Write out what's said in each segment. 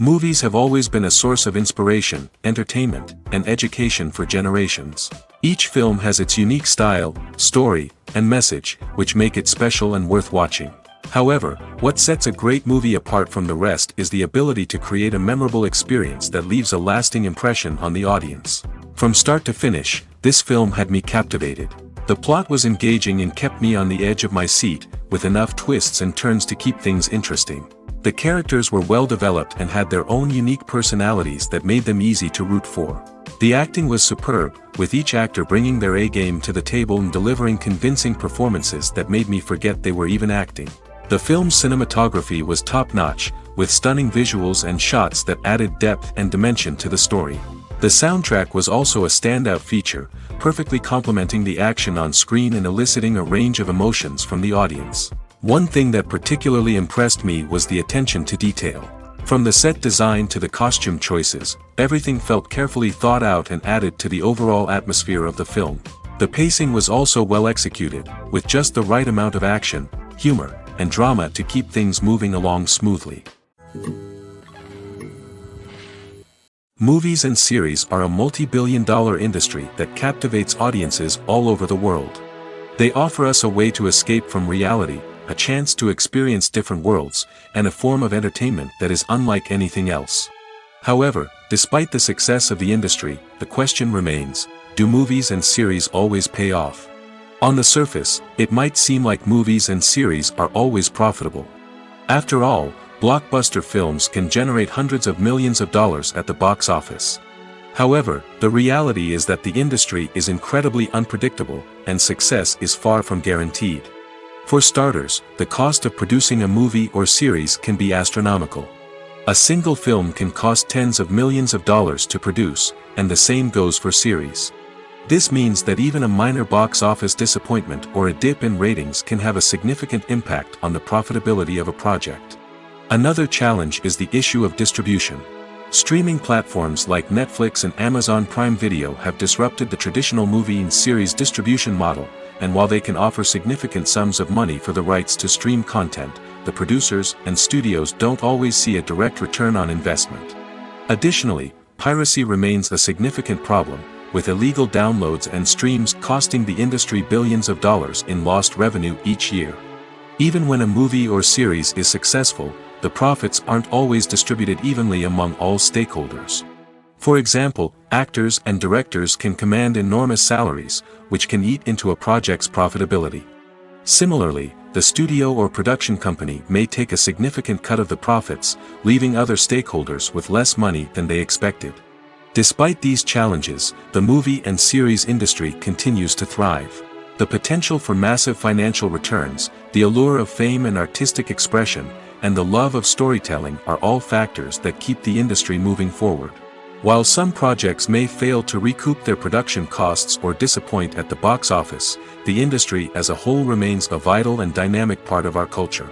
Movies have always been a source of inspiration, entertainment, and education for generations. Each film has its unique style, story, and message, which make it special and worth watching. However, what sets a great movie apart from the rest is the ability to create a memorable experience that leaves a lasting impression on the audience. From start to finish, this film had me captivated. The plot was engaging and kept me on the edge of my seat, with enough twists and turns to keep things interesting. The characters were well developed and had their own unique personalities that made them easy to root for. The acting was superb, with each actor bringing their A-game to the table and delivering convincing performances that made me forget they were even acting. The film's cinematography was top-notch, with stunning visuals and shots that added depth and dimension to the story. The soundtrack was also a standout feature, perfectly complementing the action on screen and eliciting a range of emotions from the audience. One thing that particularly impressed me was the attention to detail. From the set design to the costume choices, everything felt carefully thought out and added to the overall atmosphere of the film. The pacing was also well executed, with just the right amount of action, humor, and drama to keep things moving along smoothly. Movies and series are a multi-billion-dollar industry that captivates audiences all over the world. They offer us a way to escape from reality, a chance to experience different worlds, and a form of entertainment that is unlike anything else. However, despite the success of the industry, the question remains, do movies and series always pay off? On the surface, it might seem like movies and series are always profitable. After all, blockbuster films can generate hundreds of millions of dollars at the box office. However, the reality is that the industry is incredibly unpredictable, and success is far from guaranteed. For starters, the cost of producing a movie or series can be astronomical. A single film can cost tens of millions of dollars to produce, and the same goes for series. This means that even a minor box office disappointment or a dip in ratings can have a significant impact on the profitability of a project. Another challenge is the issue of distribution. Streaming platforms like Netflix and Amazon Prime Video have disrupted the traditional movie and series distribution model, and while they can offer significant sums of money for the rights to stream content, the producers and studios don't always see a direct return on investment. Additionally, piracy remains a significant problem, with illegal downloads and streams costing the industry billions of dollars in lost revenue each year. Even when a movie or series is successful, the profits aren't always distributed evenly among all stakeholders. For example, actors and directors can command enormous salaries, which can eat into a project's profitability. Similarly, the studio or production company may take a significant cut of the profits, leaving other stakeholders with less money than they expected. Despite these challenges, the movie and series industry continues to thrive. The potential for massive financial returns, the allure of fame and artistic expression, and the love of storytelling are all factors that keep the industry moving forward. While some projects may fail to recoup their production costs or disappoint at the box office, the industry as a whole remains a vital and dynamic part of our culture.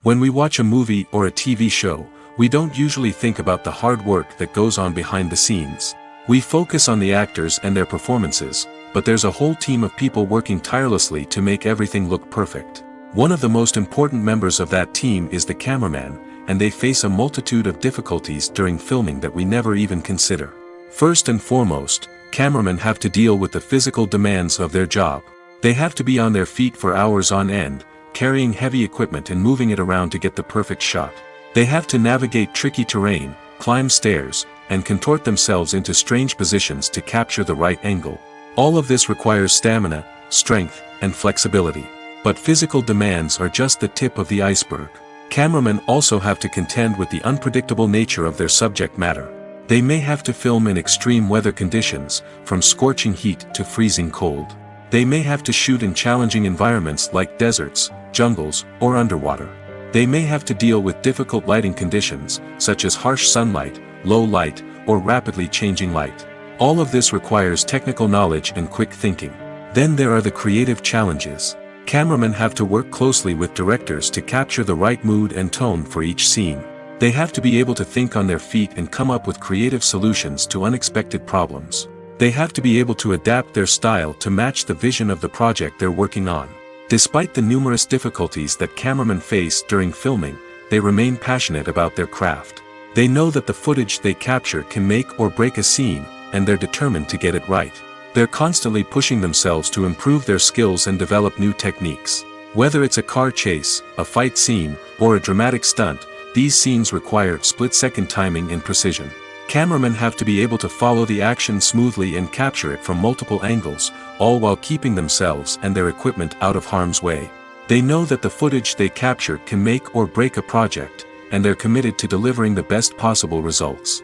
When we watch a movie or a TV show, we don't usually think about the hard work that goes on behind the scenes. We focus on the actors and their performances, but there's a whole team of people working tirelessly to make everything look perfect. One of the most important members of that team is the cameraman, and they face a multitude of difficulties during filming that we never even consider. First and foremost, cameramen have to deal with the physical demands of their job. They have to be on their feet for hours on end, carrying heavy equipment and moving it around to get the perfect shot. They have to navigate tricky terrain, climb stairs, and contort themselves into strange positions to capture the right angle. All of this requires stamina, strength, and flexibility. But physical demands are just the tip of the iceberg. Cameramen also have to contend with the unpredictable nature of their subject matter. They may have to film in extreme weather conditions, from scorching heat to freezing cold. They may have to shoot in challenging environments like deserts, jungles, or underwater. They may have to deal with difficult lighting conditions, such as harsh sunlight, low light, or rapidly changing light. All of this requires technical knowledge and quick thinking. Then there are the creative challenges. Cameramen have to work closely with directors to capture the right mood and tone for each scene. They have to be able to think on their feet and come up with creative solutions to unexpected problems. They have to be able to adapt their style to match the vision of the project they're working on. Despite the numerous difficulties that cameramen face during filming, they remain passionate about their craft. They know that the footage they capture can make or break a scene, and they're determined to get it right. They're constantly pushing themselves to improve their skills and develop new techniques. Whether it's a car chase, a fight scene, or a dramatic stunt, these scenes require split-second timing and precision. Cameramen have to be able to follow the action smoothly and capture it from multiple angles, all while keeping themselves and their equipment out of harm's way. They know that the footage they capture can make or break a project, and they're committed to delivering the best possible results.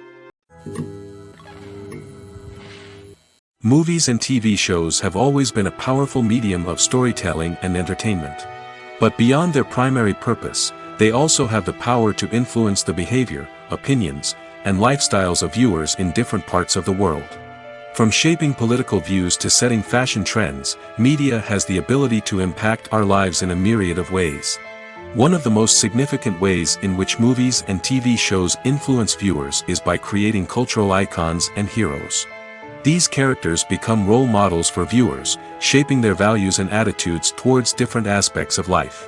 Movies and TV shows have always been a powerful medium of storytelling and entertainment. But beyond their primary purpose, they also have the power to influence the behavior, opinions, and lifestyles of viewers in different parts of the world. From shaping political views to setting fashion trends, media has the ability to impact our lives in a myriad of ways. One of the most significant ways in which movies and TV shows influence viewers is by creating cultural icons and heroes. These characters become role models for viewers, shaping their values and attitudes towards different aspects of life.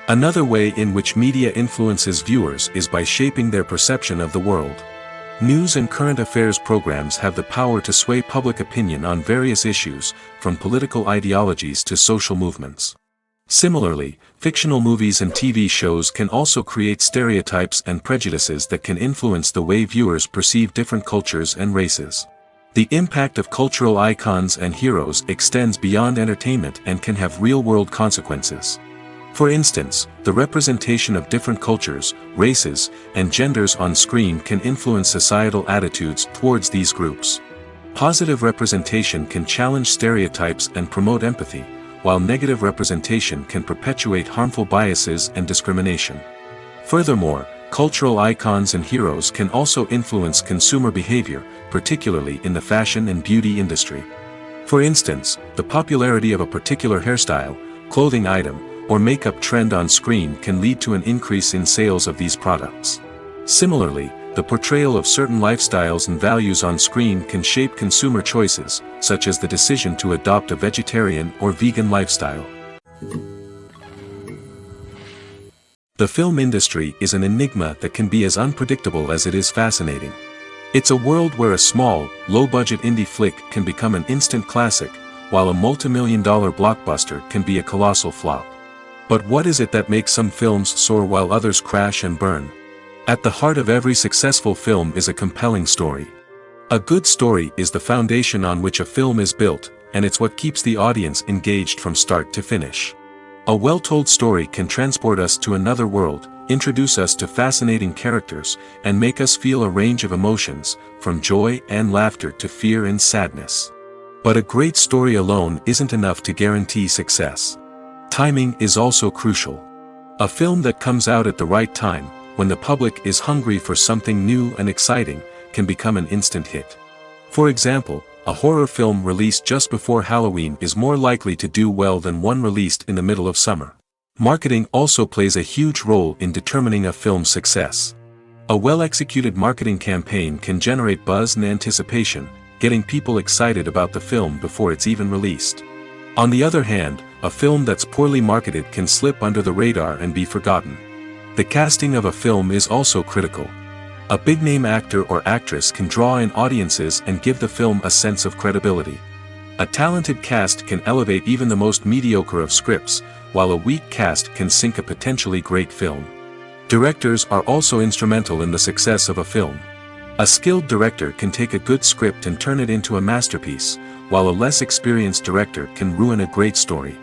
Another way in which media influences viewers is by shaping their perception of the world. News and current affairs programs have the power to sway public opinion on various issues, from political ideologies to social movements. Similarly, fictional movies and TV shows can also create stereotypes and prejudices that can influence the way viewers perceive different cultures and races. The impact of cultural icons and heroes extends beyond entertainment and can have real-world consequences. For instance, the representation of different cultures, races, and genders on screen can influence societal attitudes towards these groups. Positive representation can challenge stereotypes and promote empathy, while negative representation can perpetuate harmful biases and discrimination. Furthermore, cultural icons and heroes can also influence consumer behavior, particularly in the fashion and beauty industry. For instance, the popularity of a particular hairstyle, clothing item, or makeup trend on screen can lead to an increase in sales of these products. Similarly, the portrayal of certain lifestyles and values on screen can shape consumer choices, such as the decision to adopt a vegetarian or vegan lifestyle. The film industry is an enigma that can be as unpredictable as it is fascinating. It's a world where a small, low-budget indie flick can become an instant classic, while a multi-million-dollar blockbuster can be a colossal flop. But what is it that makes some films soar while others crash and burn? At the heart of every successful film is a compelling story. A good story is the foundation on which a film is built, and it's what keeps the audience engaged from start to finish. A well-told story can transport us to another world, introduce us to fascinating characters, and make us feel a range of emotions, from joy and laughter to fear and sadness. But a great story alone isn't enough to guarantee success. Timing is also crucial. A film that comes out at the right time, when the public is hungry for something new and exciting, can become an instant hit. For example, a horror film released just before Halloween is more likely to do well than one released in the middle of summer. Marketing also plays a huge role in determining a film's success. A well-executed marketing campaign can generate buzz and anticipation, getting people excited about the film before it's even released. On the other hand, a film that's poorly marketed can slip under the radar and be forgotten. The casting of a film is also critical. A big-name actor or actress can draw in audiences and give the film a sense of credibility. A talented cast can elevate even the most mediocre of scripts, while a weak cast can sink a potentially great film. Directors are also instrumental in the success of a film. A skilled director can take a good script and turn it into a masterpiece, while a less experienced director can ruin a great story.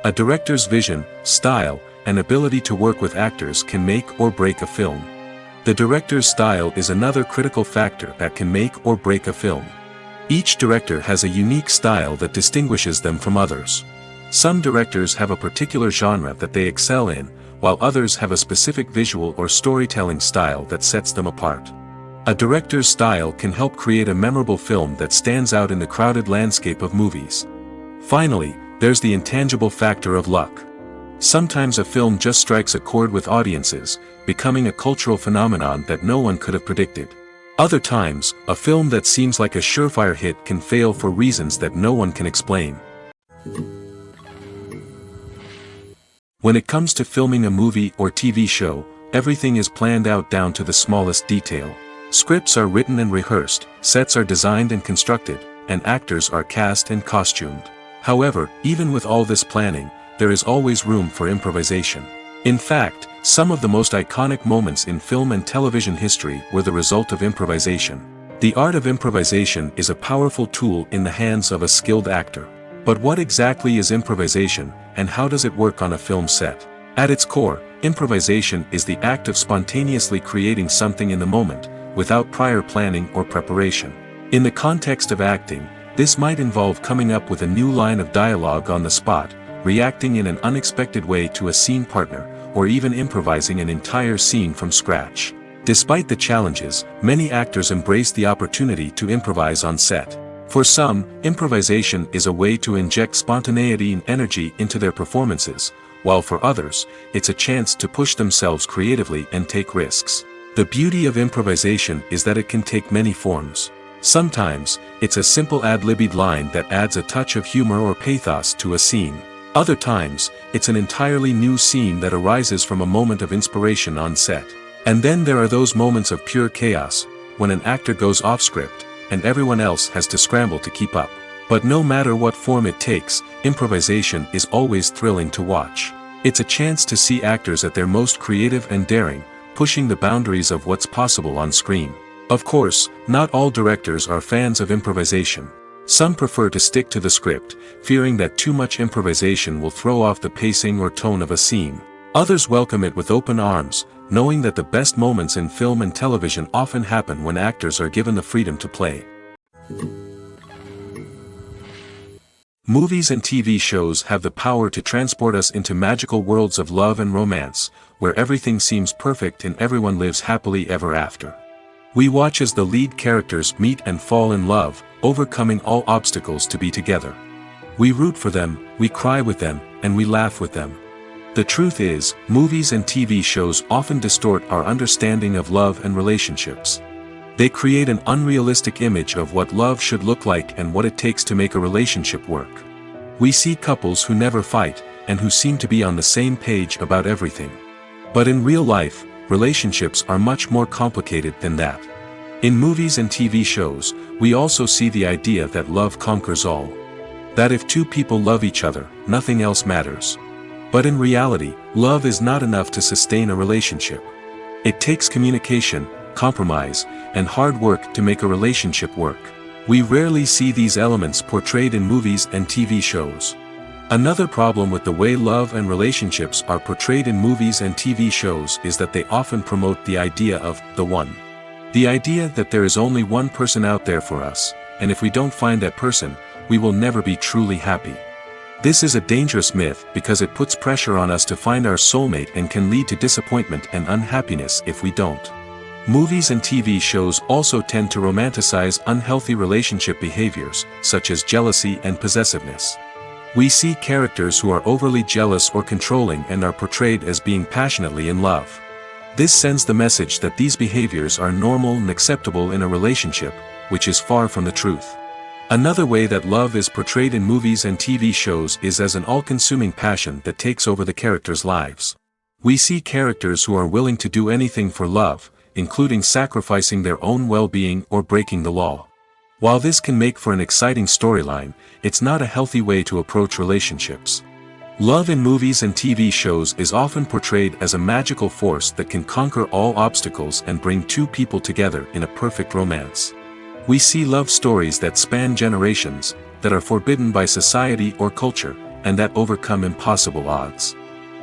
A director's vision, style, and ability to work with actors can make or break a film. The director's style is another critical factor that can make or break a film. Each director has a unique style that distinguishes them from others. Some directors have a particular genre that they excel in, while others have a specific visual or storytelling style that sets them apart. A director's style can help create a memorable film that stands out in the crowded landscape of movies. Finally, there's the intangible factor of luck. Sometimes a film just strikes a chord with audiences, becoming a cultural phenomenon that no one could have predicted. Other times, a film that seems like a surefire hit can fail for reasons that no one can explain. When it comes to filming a movie or TV show, everything is planned out down to the smallest detail. Scripts are written and rehearsed, sets are designed and constructed, and actors are cast and costumed. However, even with all this planning, there is always room for improvisation. In fact, some of the most iconic moments in film and television history were the result of improvisation. The art of improvisation is a powerful tool in the hands of a skilled actor. But what exactly is improvisation, and how does it work on a film set? At its core, improvisation is the act of spontaneously creating something in the moment, without prior planning or preparation. In the context of acting, this might involve coming up with a new line of dialogue on the spot, reacting in an unexpected way to a scene partner, or even improvising an entire scene from scratch. Despite the challenges, many actors embrace the opportunity to improvise on set. For some, improvisation is a way to inject spontaneity and energy into their performances, while for others, it's a chance to push themselves creatively and take risks. The beauty of improvisation is that it can take many forms. Sometimes, it's a simple ad-libbed line that adds a touch of humor or pathos to a scene. Other times, it's an entirely new scene that arises from a moment of inspiration on set. And then there are those moments of pure chaos, when an actor goes off script, and everyone else has to scramble to keep up. But no matter what form it takes, improvisation is always thrilling to watch. It's a chance to see actors at their most creative and daring, pushing the boundaries of what's possible on screen. Of course, not all directors are fans of improvisation. Some prefer to stick to the script, fearing that too much improvisation will throw off the pacing or tone of a scene. Others welcome it with open arms, knowing that the best moments in film and television often happen when actors are given the freedom to play. Movies and TV shows have the power to transport us into magical worlds of love and romance, where everything seems perfect and everyone lives happily ever after. We watch as the lead characters meet and fall in love, overcoming all obstacles to be together. We root for them, we cry with them, and we laugh with them. The truth is, movies and TV shows often distort our understanding of love and relationships. They create an unrealistic image of what love should look like and what it takes to make a relationship work. We see couples who never fight, and who seem to be on the same page about everything. But in real life, relationships are much more complicated than that. In movies and TV shows, we also see the idea that love conquers all. That if two people love each other, nothing else matters. But in reality, love is not enough to sustain a relationship. It takes communication, compromise, and hard work to make a relationship work. We rarely see these elements portrayed in movies and TV shows. Another problem with the way love and relationships are portrayed in movies and TV shows is that they often promote the idea of the one. The idea that there is only one person out there for us, and if we don't find that person, we will never be truly happy. This is a dangerous myth because it puts pressure on us to find our soulmate and can lead to disappointment and unhappiness if we don't. Movies and TV shows also tend to romanticize unhealthy relationship behaviors, such as jealousy and possessiveness. We see characters who are overly jealous or controlling and are portrayed as being passionately in love. This sends the message that these behaviors are normal and acceptable in a relationship, which is far from the truth. Another way that love is portrayed in movies and TV shows is as an all-consuming passion that takes over the characters' lives. We see characters who are willing to do anything for love, including sacrificing their own well-being or breaking the law. While this can make for an exciting storyline, it's not a healthy way to approach relationships. Love in movies and TV shows is often portrayed as a magical force that can conquer all obstacles and bring two people together in a perfect romance. We see love stories that span generations, that are forbidden by society or culture, and that overcome impossible odds.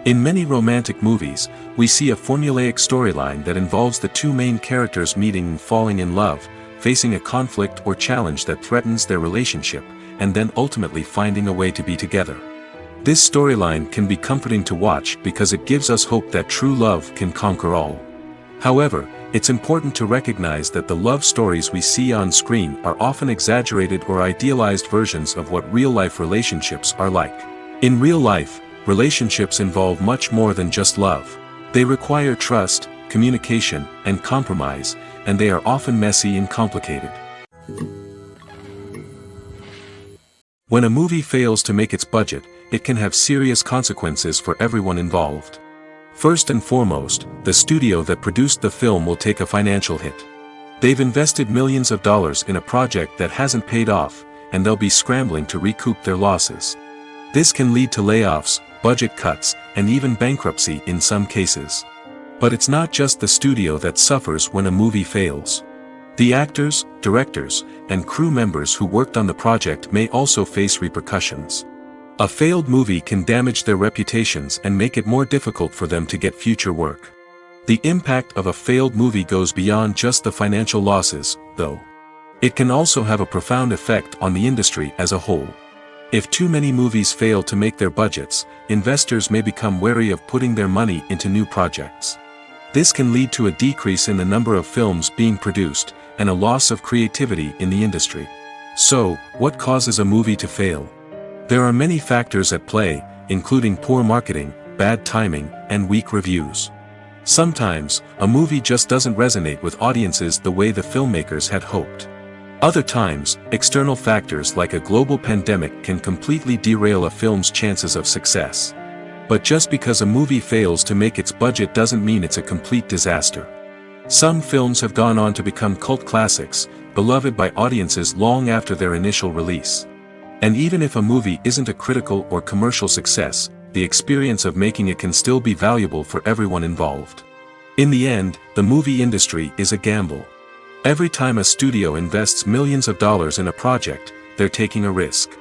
In many romantic movies, we see a formulaic storyline that involves the two main characters meeting and falling in love, facing a conflict or challenge that threatens their relationship, and then ultimately finding a way to be together. This storyline can be comforting to watch because it gives us hope that true love can conquer all. However, it's important to recognize that the love stories we see on screen are often exaggerated or idealized versions of what real-life relationships are like. In real life, relationships involve much more than just love. They require trust, communication, and compromise, and they are often messy and complicated. When a movie fails to make its budget, it can have serious consequences for everyone involved. First and foremost, the studio that produced the film will take a financial hit. They've invested millions of dollars in a project that hasn't paid off, and they'll be scrambling to recoup their losses. This can lead to layoffs, budget cuts, and even bankruptcy in some cases. But it's not just the studio that suffers when a movie fails. The actors, directors, and crew members who worked on the project may also face repercussions. A failed movie can damage their reputations and make it more difficult for them to get future work. The impact of a failed movie goes beyond just the financial losses, though. It can also have a profound effect on the industry as a whole. If too many movies fail to make their budgets, investors may become wary of putting their money into new projects. This can lead to a decrease in the number of films being produced, and a loss of creativity in the industry. So, what causes a movie to fail? There are many factors at play, including poor marketing, bad timing, and weak reviews. Sometimes, a movie just doesn't resonate with audiences the way the filmmakers had hoped. Other times, external factors like a global pandemic can completely derail a film's chances of success. But just because a movie fails to make its budget doesn't mean it's a complete disaster. Some films have gone on to become cult classics, beloved by audiences long after their initial release. And even if a movie isn't a critical or commercial success, the experience of making it can still be valuable for everyone involved. In the end, the movie industry is a gamble. Every time a studio invests millions of dollars in a project, they're taking a risk.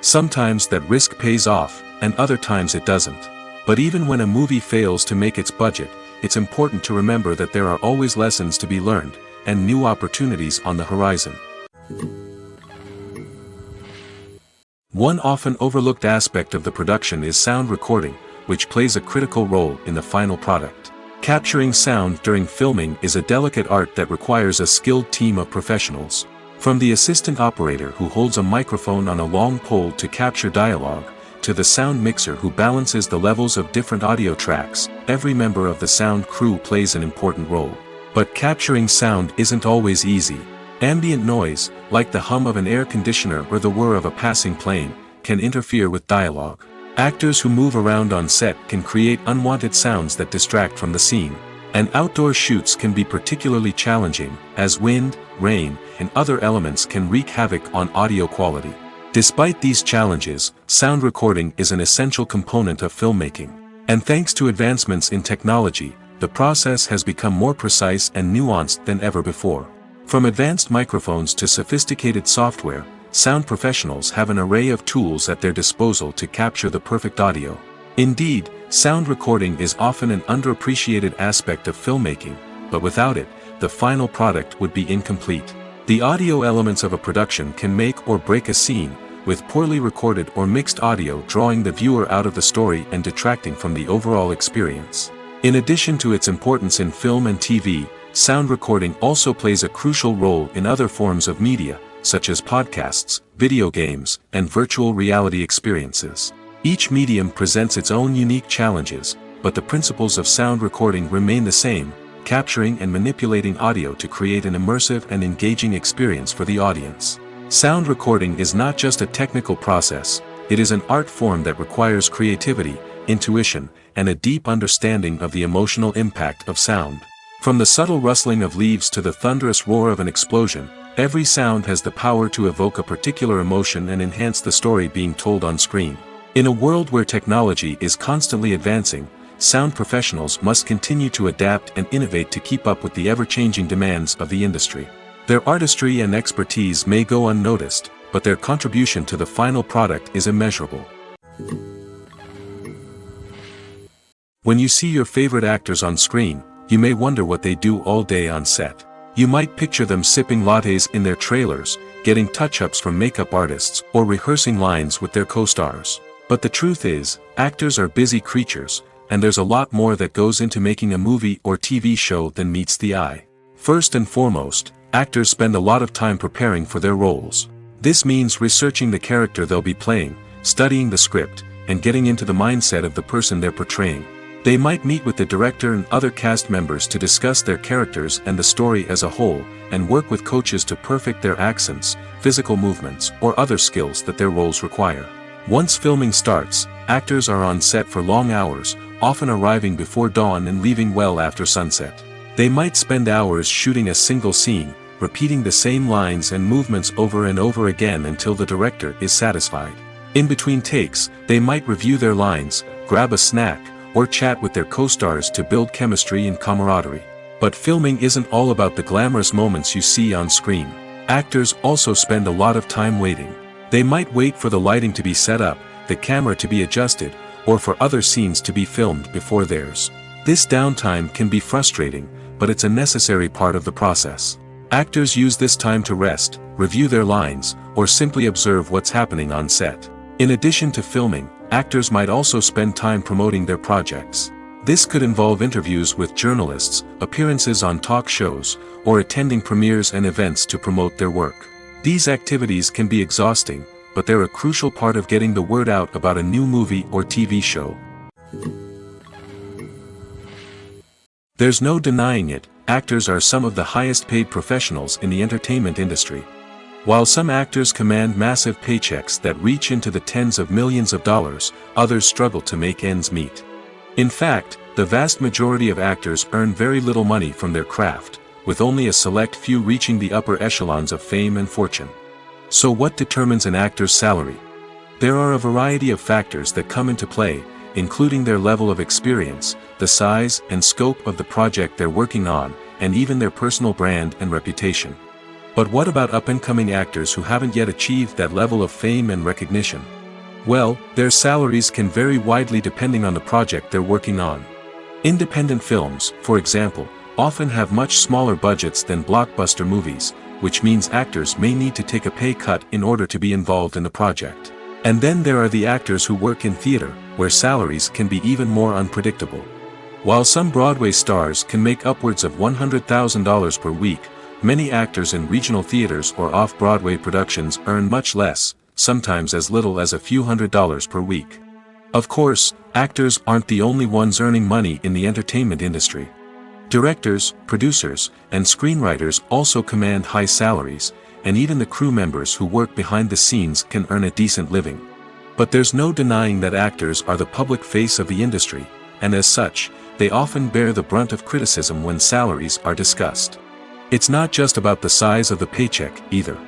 Sometimes that risk pays off, and other times it doesn't. But even when a movie fails to make its budget, it's important to remember that there are always lessons to be learned, and new opportunities on the horizon. One often overlooked aspect of the production is sound recording, which plays a critical role in the final product. Capturing sound during filming is a delicate art that requires a skilled team of professionals. From the assistant operator who holds a microphone on a long pole to capture dialogue, to the sound mixer who balances the levels of different audio tracks, every member of the sound crew plays an important role. But capturing sound isn't always easy. Ambient noise, like the hum of an air conditioner or the whir of a passing plane, can interfere with dialogue. Actors who move around on set can create unwanted sounds that distract from the scene. And outdoor shoots can be particularly challenging, as wind, rain, and other elements can wreak havoc on audio quality. Despite these challenges, sound recording is an essential component of filmmaking. And thanks to advancements in technology, the process has become more precise and nuanced than ever before. From advanced microphones to sophisticated software, sound professionals have an array of tools at their disposal to capture the perfect audio. Indeed, sound recording is often an underappreciated aspect of filmmaking, but without it, the final product would be incomplete. The audio elements of a production can make or break a scene, with poorly recorded or mixed audio drawing the viewer out of the story and detracting from the overall experience. In addition to its importance in film and TV, sound recording also plays a crucial role in other forms of media, such as podcasts, video games, and virtual reality experiences. Each medium presents its own unique challenges, but the principles of sound recording remain the same, capturing and manipulating audio to create an immersive and engaging experience for the audience. Sound recording is not just a technical process, it is an art form that requires creativity, intuition, and a deep understanding of the emotional impact of sound. From the subtle rustling of leaves to the thunderous roar of an explosion, every sound has the power to evoke a particular emotion and enhance the story being told on screen. In a world where technology is constantly advancing, sound professionals must continue to adapt and innovate to keep up with the ever-changing demands of the industry. Their artistry and expertise may go unnoticed, but their contribution to the final product is immeasurable. When you see your favorite actors on screen, you may wonder what they do all day on set. You might picture them sipping lattes in their trailers, getting touch-ups from makeup artists, or rehearsing lines with their co-stars. But the truth is, actors are busy creatures, and there's a lot more that goes into making a movie or TV show than meets the eye. First and foremost, actors spend a lot of time preparing for their roles. This means researching the character they'll be playing, studying the script, and getting into the mindset of the person they're portraying. They might meet with the director and other cast members to discuss their characters and the story as a whole, and work with coaches to perfect their accents, physical movements, or other skills that their roles require. Once filming starts, actors are on set for long hours, often arriving before dawn and leaving well after sunset. They might spend hours shooting a single scene, repeating the same lines and movements over and over again until the director is satisfied. In between takes, they might review their lines, grab a snack, or chat with their co-stars to build chemistry and camaraderie. But filming isn't all about the glamorous moments you see on screen. Actors also spend a lot of time waiting. They might wait for the lighting to be set up, the camera to be adjusted, or for other scenes to be filmed before theirs. This downtime can be frustrating, but it's a necessary part of the process. Actors use this time to rest, review their lines, or simply observe what's happening on set. In addition to filming, actors might also spend time promoting their projects. This could involve interviews with journalists, appearances on talk shows, or attending premieres and events to promote their work. These activities can be exhausting, but they're a crucial part of getting the word out about a new movie or TV show. There's no denying it, actors are some of the highest paid professionals in the entertainment industry. While some actors command massive paychecks that reach into the tens of millions of dollars, others struggle to make ends meet. In fact, the vast majority of actors earn very little money from their craft, with only a select few reaching the upper echelons of fame and fortune. So what determines an actor's salary? There are a variety of factors that come into play, including their level of experience, the size and scope of the project they're working on, and even their personal brand and reputation. But what about up-and-coming actors who haven't yet achieved that level of fame and recognition? Well, their salaries can vary widely depending on the project they're working on. Independent films, for example, often have much smaller budgets than blockbuster movies, which means actors may need to take a pay cut in order to be involved in the project. And then there are the actors who work in theater, where salaries can be even more unpredictable. While some Broadway stars can make upwards of $100,000 per week, many actors in regional theaters or off-Broadway productions earn much less, sometimes as little as a few $100s per week. Of course, actors aren't the only ones earning money in the entertainment industry. Directors, producers, and screenwriters also command high salaries, and even the crew members who work behind the scenes can earn a decent living. But there's no denying that actors are the public face of the industry, and as such, they often bear the brunt of criticism when salaries are discussed. It's not just about the size of the paycheck, either.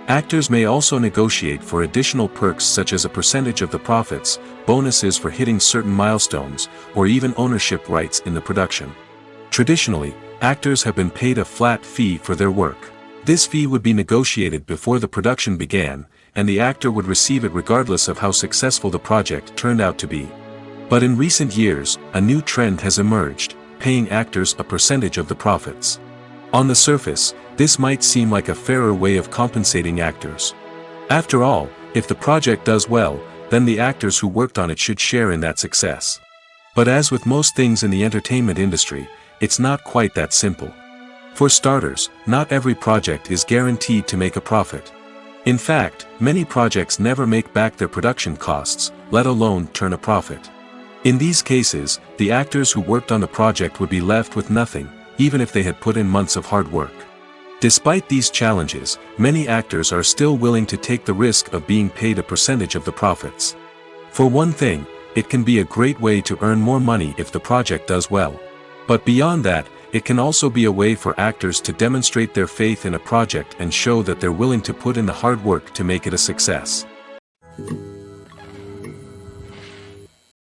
Actors may also negotiate for additional perks such as a percentage of the profits, bonuses for hitting certain milestones, or even ownership rights in the production. Traditionally, actors have been paid a flat fee for their work. This fee would be negotiated before the production began, and the actor would receive it regardless of how successful the project turned out to be. But in recent years, a new trend has emerged, paying actors a percentage of the profits. On the surface, this might seem like a fairer way of compensating actors. After all, if the project does well, then the actors who worked on it should share in that success. But as with most things in the entertainment industry, it's not quite that simple. For starters, not every project is guaranteed to make a profit. In fact, many projects never make back their production costs, let alone turn a profit. In these cases, the actors who worked on the project would be left with nothing, even if they had put in months of hard work. Despite these challenges, many actors are still willing to take the risk of being paid a percentage of the profits. For one thing, it can be a great way to earn more money if the project does well. But beyond that, it can also be a way for actors to demonstrate their faith in a project and show that they're willing to put in the hard work to make it a success.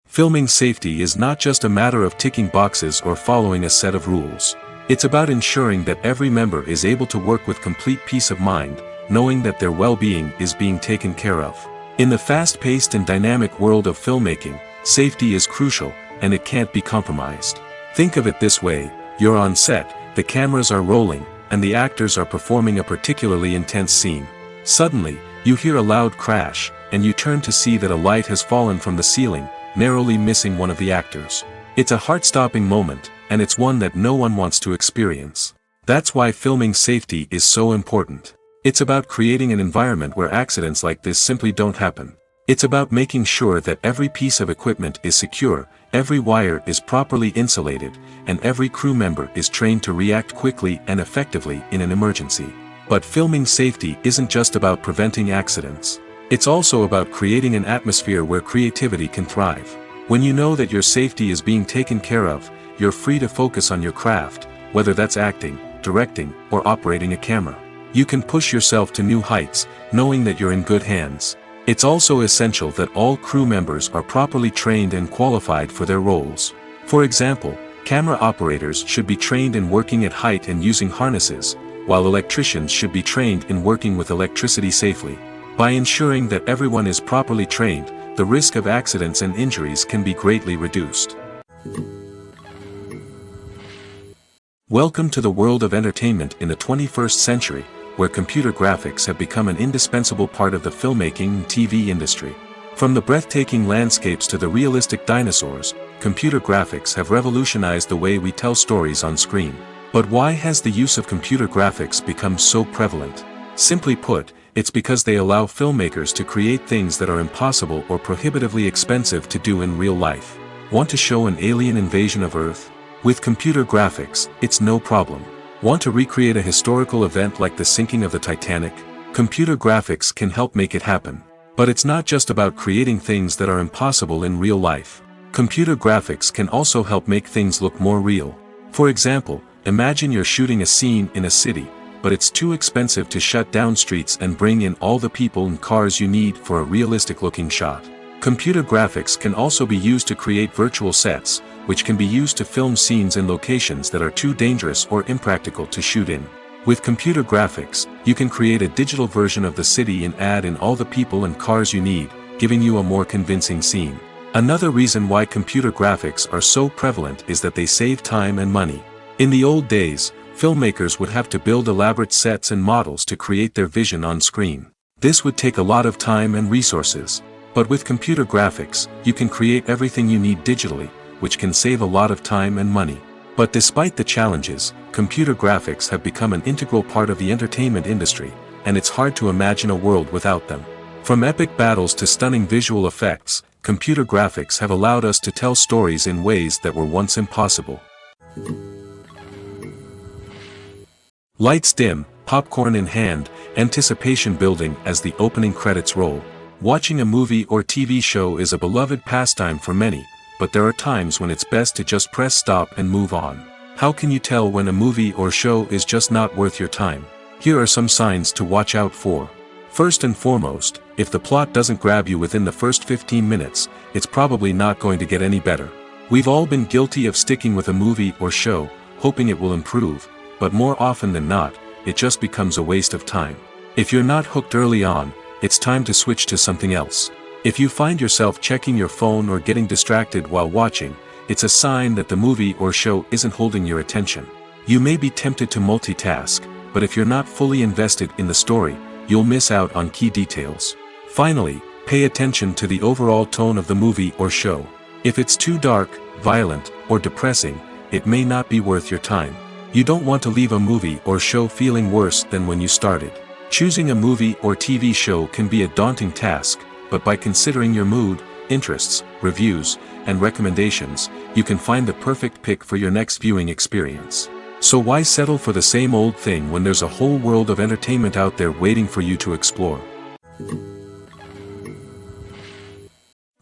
Filming safety is not just a matter of ticking boxes or following a set of rules. It's about ensuring that every member is able to work with complete peace of mind, knowing that their well-being is being taken care of. In the fast-paced and dynamic world of filmmaking, safety is crucial, and it can't be compromised. Think of it this way: you're on set, the cameras are rolling, and the actors are performing a particularly intense scene. Suddenly, you hear a loud crash, and you turn to see that a light has fallen from the ceiling, narrowly missing one of the actors. It's a heart-stopping moment, and it's one that no one wants to experience. That's why filming safety is so important. It's about creating an environment where accidents like this simply don't happen. It's about making sure that every piece of equipment is secure, every wire is properly insulated, and every crew member is trained to react quickly and effectively in an emergency. But filming safety isn't just about preventing accidents. It's also about creating an atmosphere where creativity can thrive. When you know that your safety is being taken care of, you're free to focus on your craft, whether that's acting, directing, or operating a camera. You can push yourself to new heights, knowing that you're in good hands. It's also essential that all crew members are properly trained and qualified for their roles. For example, camera operators should be trained in working at height and using harnesses, while electricians should be trained in working with electricity safely. By ensuring that everyone is properly trained, the risk of accidents and injuries can be greatly reduced. Welcome to the world of entertainment in the 21st century, where computer graphics have become an indispensable part of the filmmaking and TV industry. From the breathtaking landscapes to the realistic dinosaurs, computer graphics have revolutionized the way we tell stories on screen. But why has the use of computer graphics become so prevalent? Simply put, it's because they allow filmmakers to create things that are impossible or prohibitively expensive to do in real life. Want to show an alien invasion of Earth? With computer graphics, it's no problem. Want to recreate a historical event like the sinking of the Titanic? Computer graphics can help make it happen. But it's not just about creating things that are impossible in real life. Computer graphics can also help make things look more real. For example, imagine you're shooting a scene in a city, but it's too expensive to shut down streets and bring in all the people and cars you need for a realistic-looking shot. Computer graphics can also be used to create virtual sets, which can be used to film scenes in locations that are too dangerous or impractical to shoot in. With computer graphics, you can create a digital version of the city and add in all the people and cars you need, giving you a more convincing scene. Another reason why computer graphics are so prevalent is that they save time and money. In the old days, filmmakers would have to build elaborate sets and models to create their vision on screen. This would take a lot of time and resources. But with computer graphics, you can create everything you need digitally, which can save a lot of time and money. But despite the challenges, computer graphics have become an integral part of the entertainment industry, and it's hard to imagine a world without them. From epic battles to stunning visual effects, computer graphics have allowed us to tell stories in ways that were once impossible. Lights dim, popcorn in hand, anticipation building as the opening credits roll. Watching a movie or TV show is a beloved pastime for many, but there are times when it's best to just press stop and move on. How can you tell when a movie or show is just not worth your time? Here are some signs to watch out for. First and foremost, if the plot doesn't grab you within the first 15 minutes, it's probably not going to get any better. We've all been guilty of sticking with a movie or show, hoping it will improve, but more often than not, it just becomes a waste of time. If you're not hooked early on, it's time to switch to something else. If you find yourself checking your phone or getting distracted while watching, it's a sign that the movie or show isn't holding your attention. You may be tempted to multitask, but if you're not fully invested in the story, you'll miss out on key details. Finally, pay attention to the overall tone of the movie or show. If it's too dark, violent, or depressing, it may not be worth your time. You don't want to leave a movie or show feeling worse than when you started. Choosing a movie or TV show can be a daunting task, but by considering your mood, interests, reviews, and recommendations, you can find the perfect pick for your next viewing experience. So why settle for the same old thing when there's a whole world of entertainment out there waiting for you to explore?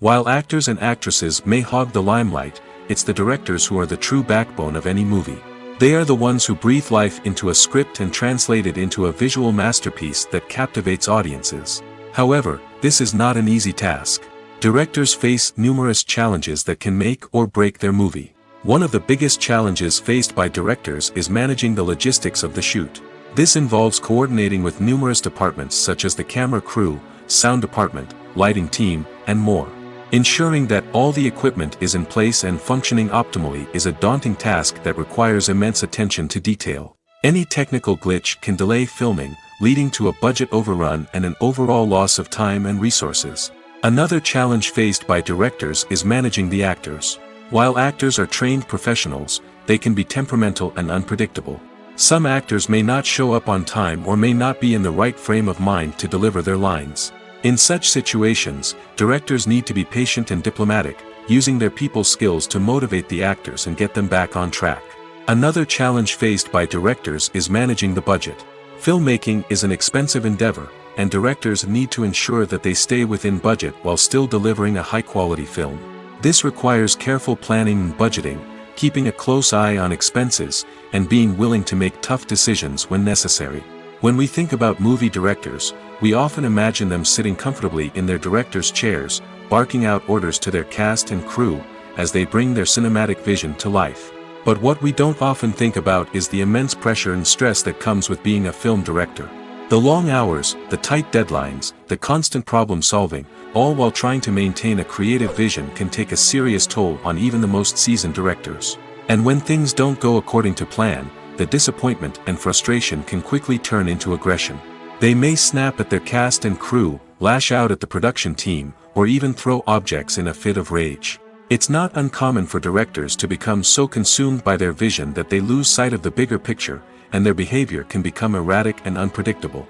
While actors and actresses may hog the limelight, it's the directors who are the true backbone of any movie. They are the ones who breathe life into a script and translate it into a visual masterpiece that captivates audiences. However, this is not an easy task. Directors face numerous challenges that can make or break their movie. One of the biggest challenges faced by directors is managing the logistics of the shoot. This involves coordinating with numerous departments such as the camera crew, sound department, lighting team, and more. Ensuring that all the equipment is in place and functioning optimally is a daunting task that requires immense attention to detail. Any technical glitch can delay filming, leading to a budget overrun and an overall loss of time and resources. Another challenge faced by directors is managing the actors. While actors are trained professionals, they can be temperamental and unpredictable. Some actors may not show up on time or may not be in the right frame of mind to deliver their lines. In such situations, directors need to be patient and diplomatic, using their people skills to motivate the actors and get them back on track. Another challenge faced by directors is managing the budget. Filmmaking is an expensive endeavor, and directors need to ensure that they stay within budget while still delivering a high-quality film. This requires careful planning and budgeting, keeping a close eye on expenses, and being willing to make tough decisions when necessary. When we think about movie directors, we often imagine them sitting comfortably in their director's chairs, barking out orders to their cast and crew, as they bring their cinematic vision to life. But what we don't often think about is the immense pressure and stress that comes with being a film director. The long hours, the tight deadlines, the constant problem solving, all while trying to maintain a creative vision can take a serious toll on even the most seasoned directors. And when things don't go according to plan, the disappointment and frustration can quickly turn into aggression. They may snap at their cast and crew, lash out at the production team, or even throw objects in a fit of rage. It's not uncommon for directors to become so consumed by their vision that they lose sight of the bigger picture, and their behavior can become erratic and unpredictable.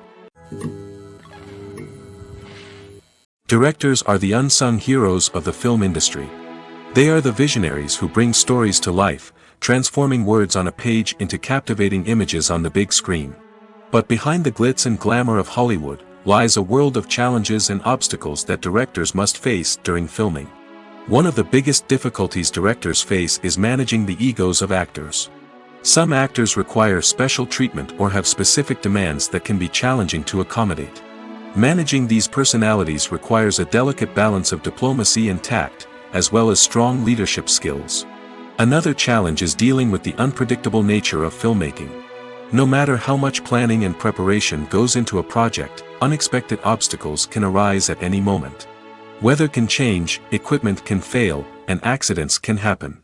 Directors are the unsung heroes of the film industry. They are the visionaries who bring stories to life, transforming words on a page into captivating images on the big screen. But behind the glitz and glamour of Hollywood, lies a world of challenges and obstacles that directors must face during filming. One of the biggest difficulties directors face is managing the egos of actors. Some actors require special treatment or have specific demands that can be challenging to accommodate. Managing these personalities requires a delicate balance of diplomacy and tact, as well as strong leadership skills. Another challenge is dealing with the unpredictable nature of filmmaking. No matter how much planning and preparation goes into a project, unexpected obstacles can arise at any moment. Weather can change, equipment can fail, and accidents can happen.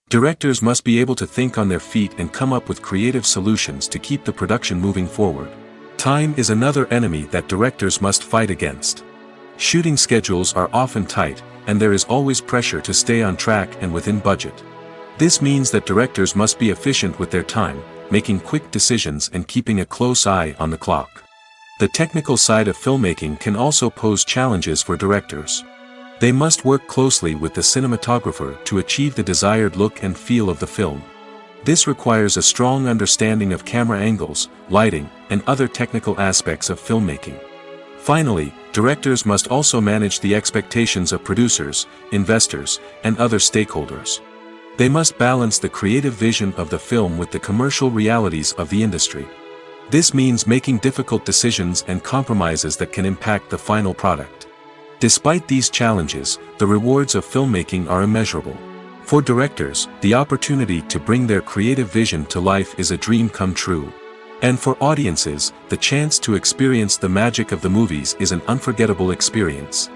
Directors must be able to think on their feet and come up with creative solutions to keep the production moving forward. Time is another enemy that directors must fight against. Shooting schedules are often tight, and there is always pressure to stay on track and within budget. This means that directors must be efficient with their time, making quick decisions and keeping a close eye on the clock. The technical side of filmmaking can also pose challenges for directors. They must work closely with the cinematographer to achieve the desired look and feel of the film. This requires a strong understanding of camera angles, lighting, and other technical aspects of filmmaking. Finally, directors must also manage the expectations of producers, investors, and other stakeholders. They must balance the creative vision of the film with the commercial realities of the industry. This means making difficult decisions and compromises that can impact the final product. Despite these challenges, the rewards of filmmaking are immeasurable. For directors, the opportunity to bring their creative vision to life is a dream come true. And for audiences, the chance to experience the magic of the movies is an unforgettable experience.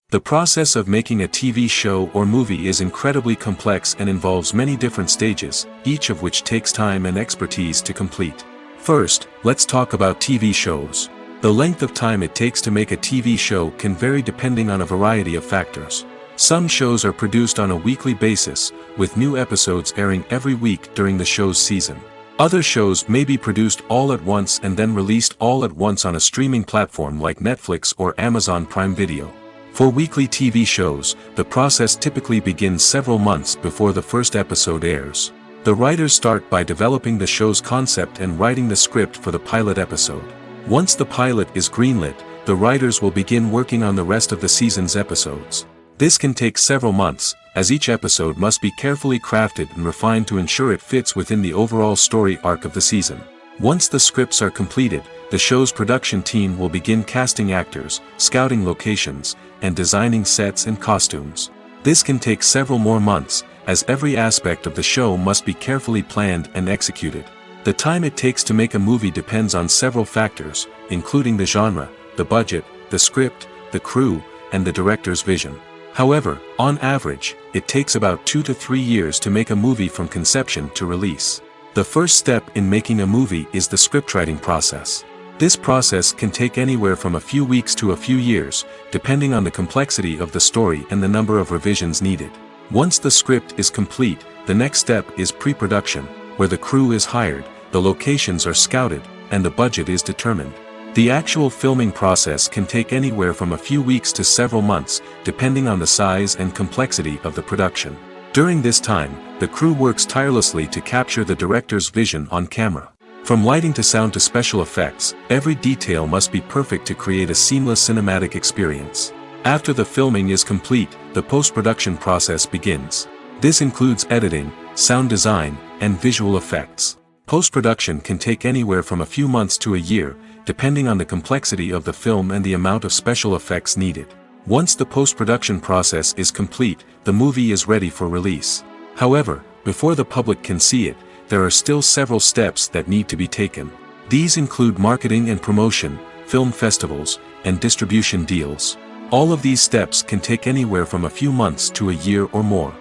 The process of making a TV show or movie is incredibly complex and involves many different stages, each of which takes time and expertise to complete. First, let's talk about TV shows. The length of time it takes to make a TV show can vary depending on a variety of factors. Some shows are produced on a weekly basis, with new episodes airing every week during the show's season. Other shows may be produced all at once and then released all at once on a streaming platform like Netflix or Amazon Prime Video. For weekly TV shows, the process typically begins several months before the first episode airs. The writers start by developing the show's concept and writing the script for the pilot episode. Once the pilot is greenlit, the writers will begin working on the rest of the season's episodes. This can take several months, as each episode must be carefully crafted and refined to ensure it fits within the overall story arc of the season. Once the scripts are completed, the show's production team will begin casting actors, scouting locations, and designing sets and costumes. This can take several more months, as every aspect of the show must be carefully planned and executed. The time it takes to make a movie depends on several factors, including the genre, the budget, the script, the crew, and the director's vision. However, on average, it takes about 2 to 3 years to make a movie from conception to release. The first step in making a movie is the scriptwriting process. This process can take anywhere from a few weeks to a few years, depending on the complexity of the story and the number of revisions needed. Once the script is complete, the next step is pre-production, where the crew is hired, the locations are scouted, and the budget is determined. The actual filming process can take anywhere from a few weeks to several months, depending on the size and complexity of the production. During this time, the crew works tirelessly to capture the director's vision on camera. From lighting to sound to special effects, every detail must be perfect to create a seamless cinematic experience. After the filming is complete, the post-production process begins. This includes editing, sound design, and visual effects. Post-production can take anywhere from a few months to a year, depending on the complexity of the film and the amount of special effects needed. Once the post-production process is complete, the movie is ready for release. However, before the public can see it, there are still several steps that need to be taken. These include marketing and promotion, film festivals, and distribution deals. All of these steps can take anywhere from a few months to a year or more.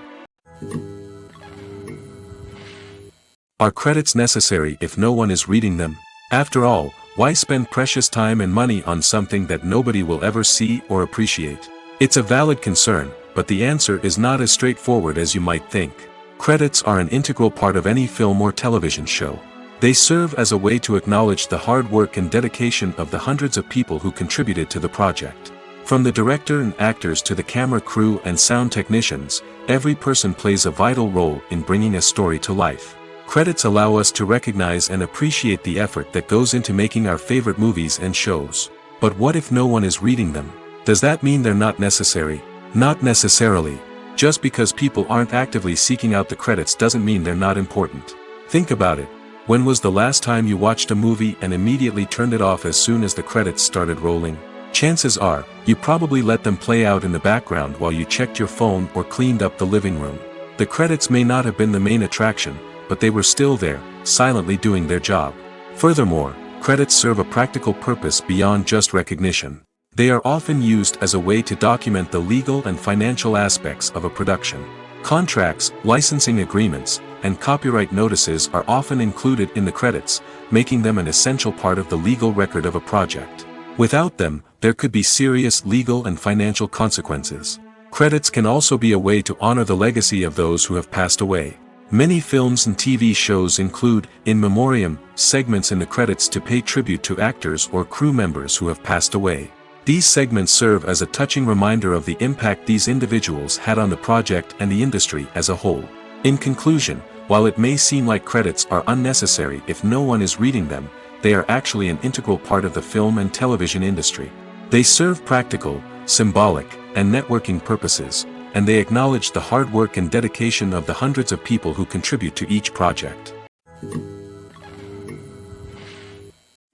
Are credits necessary if no one is reading them? After all, why spend precious time and money on something that nobody will ever see or appreciate? It's a valid concern, but the answer is not as straightforward as you might think. Credits are an integral part of any film or television show. They serve as a way to acknowledge the hard work and dedication of the hundreds of people who contributed to the project. From the director and actors to the camera crew and sound technicians, every person plays a vital role in bringing a story to life. Credits allow us to recognize and appreciate the effort that goes into making our favorite movies and shows. But what if no one is reading them? Does that mean they're not necessary? Not necessarily. Just because people aren't actively seeking out the credits doesn't mean they're not important. Think about it. When was the last time you watched a movie and immediately turned it off as soon as the credits started rolling? Chances are, you probably let them play out in the background while you checked your phone or cleaned up the living room. The credits may not have been the main attraction, but they were still there, silently doing their job. Furthermore, credits serve a practical purpose beyond just recognition. They are often used as a way to document the legal and financial aspects of a production. Contracts, licensing agreements, and copyright notices are often included in the credits, making them an essential part of the legal record of a project. Without them, there could be serious legal and financial consequences. Credits can also be a way to honor the legacy of those who have passed away. Many films and TV shows include, in memoriam, segments in the credits to pay tribute to actors or crew members who have passed away. These segments serve as a touching reminder of the impact these individuals had on the project and the industry as a whole. In conclusion, while it may seem like credits are unnecessary if no one is reading them, they are actually an integral part of the film and television industry. They serve practical, symbolic, and networking purposes, and they acknowledge the hard work and dedication of the hundreds of people who contribute to each project.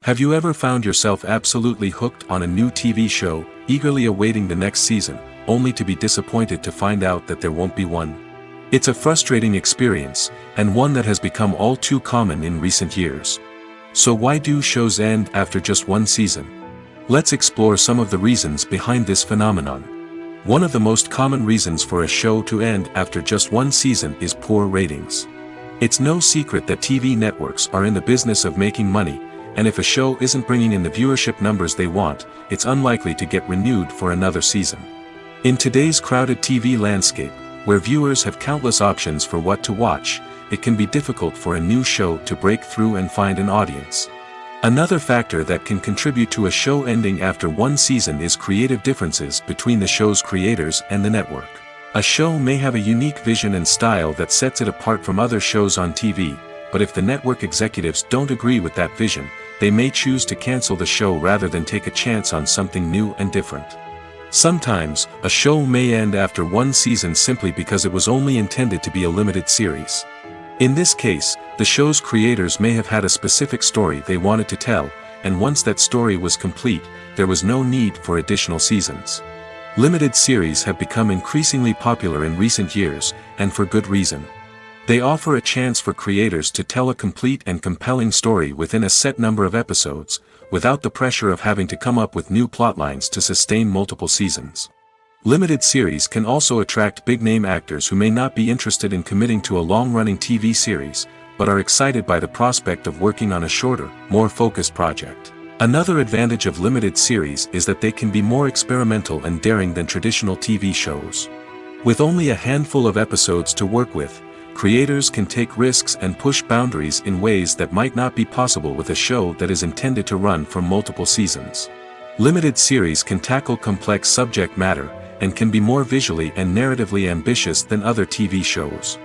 Have you ever found yourself absolutely hooked on a new TV show, eagerly awaiting the next season, only to be disappointed to find out that there won't be one? It's a frustrating experience, and one that has become all too common in recent years. So why do shows end after just one season? Let's explore some of the reasons behind this phenomenon. One of the most common reasons for a show to end after just one season is poor ratings. It's no secret that TV networks are in the business of making money, and if a show isn't bringing in the viewership numbers they want, it's unlikely to get renewed for another season. In today's crowded TV landscape, where viewers have countless options for what to watch, it can be difficult for a new show to break through and find an audience. Another factor that can contribute to a show ending after one season is creative differences between the show's creators and the network. A show may have a unique vision and style that sets it apart from other shows on TV, but if the network executives don't agree with that vision, they may choose to cancel the show rather than take a chance on something new and different. Sometimes, a show may end after one season simply because it was only intended to be a limited series. In this case, the show's creators may have had a specific story they wanted to tell, and once that story was complete, there was no need for additional seasons. Limited series have become increasingly popular in recent years, and for good reason. They offer a chance for creators to tell a complete and compelling story within a set number of episodes, without the pressure of having to come up with new plotlines to sustain multiple seasons. Limited series can also attract big-name actors who may not be interested in committing to a long-running TV series, but are excited by the prospect of working on a shorter, more focused project. Another advantage of limited series is that they can be more experimental and daring than traditional TV shows. With only a handful of episodes to work with, creators can take risks and push boundaries in ways that might not be possible with a show that is intended to run for multiple seasons. Limited series can tackle complex subject matter, and can be more visually and narratively ambitious than other TV shows.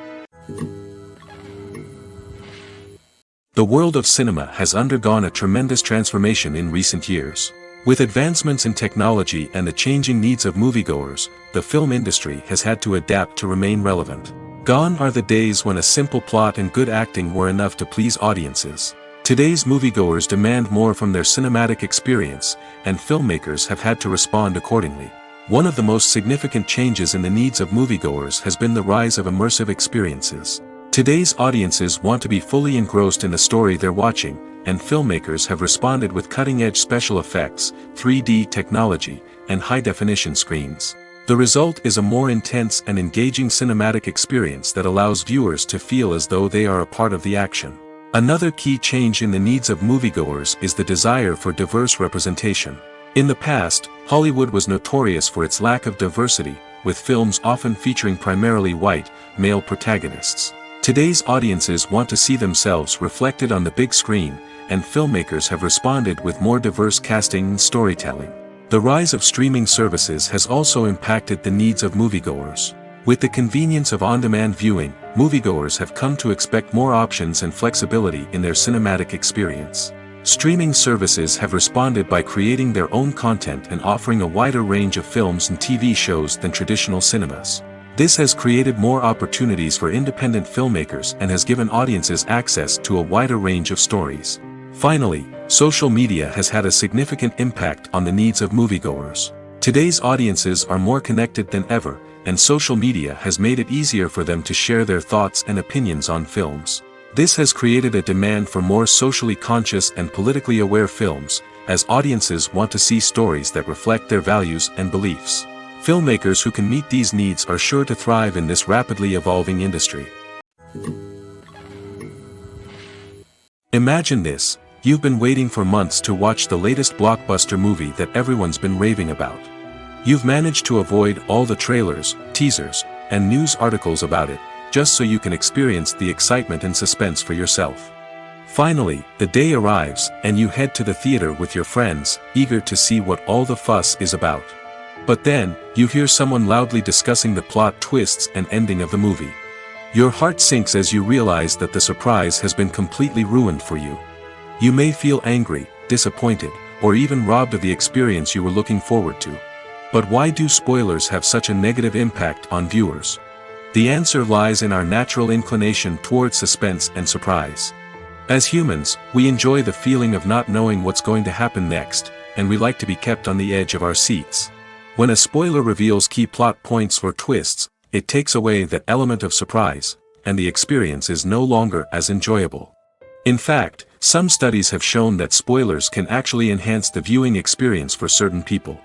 The world of cinema has undergone a tremendous transformation in recent years. With advancements in technology and the changing needs of moviegoers, the film industry has had to adapt to remain relevant. Gone are the days when a simple plot and good acting were enough to please audiences. Today's moviegoers demand more from their cinematic experience, and filmmakers have had to respond accordingly. One of the most significant changes in the needs of moviegoers has been the rise of immersive experiences. Today's audiences want to be fully engrossed in the story they're watching, and filmmakers have responded with cutting-edge special effects, 3D technology, and high-definition screens. The result is a more intense and engaging cinematic experience that allows viewers to feel as though they are a part of the action. Another key change in the needs of moviegoers is the desire for diverse representation. In the past, Hollywood was notorious for its lack of diversity, with films often featuring primarily white, male protagonists. Today's audiences want to see themselves reflected on the big screen, and filmmakers have responded with more diverse casting and storytelling. The rise of streaming services has also impacted the needs of moviegoers. With the convenience of on-demand viewing, moviegoers have come to expect more options and flexibility in their cinematic experience. Streaming services have responded by creating their own content and offering a wider range of films and TV shows than traditional cinemas. This has created more opportunities for independent filmmakers and has given audiences access to a wider range of stories. Finally, social media has had a significant impact on the needs of moviegoers. Today's audiences are more connected than ever, and social media has made it easier for them to share their thoughts and opinions on films. This has created a demand for more socially conscious and politically aware films, as audiences want to see stories that reflect their values and beliefs. Filmmakers who can meet these needs are sure to thrive in this rapidly evolving industry. Imagine this: you've been waiting for months to watch the latest blockbuster movie that everyone's been raving about. You've managed to avoid all the trailers, teasers, and news articles about it, just so you can experience the excitement and suspense for yourself. Finally, the day arrives, and you head to the theater with your friends, eager to see what all the fuss is about. But then, you hear someone loudly discussing the plot twists and ending of the movie. Your heart sinks as you realize that the surprise has been completely ruined for you. You may feel angry, disappointed, or even robbed of the experience you were looking forward to. But why do spoilers have such a negative impact on viewers? The answer lies in our natural inclination towards suspense and surprise. As humans, we enjoy the feeling of not knowing what's going to happen next, and we like to be kept on the edge of our seats. When a spoiler reveals key plot points or twists, it takes away that element of surprise, and the experience is no longer as enjoyable. In fact, some studies have shown that spoilers can actually enhance the viewing experience for certain people.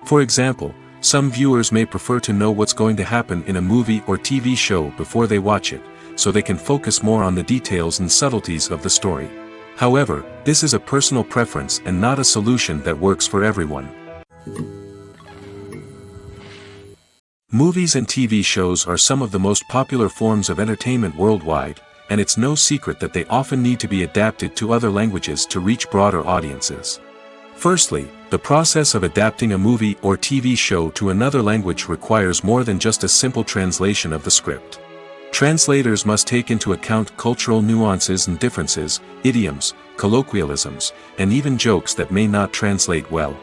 For example, some viewers may prefer to know what's going to happen in a movie or TV show before they watch it, so they can focus more on the details and subtleties of the story. However, this is a personal preference and not a solution that works for everyone. Movies and TV shows are some of the most popular forms of entertainment worldwide, and it's no secret that they often need to be adapted to other languages to reach broader audiences. Firstly, the process of adapting a movie or TV show to another language requires more than just a simple translation of the script. Translators must take into account cultural nuances and differences, idioms, colloquialisms, and even jokes that may not translate well.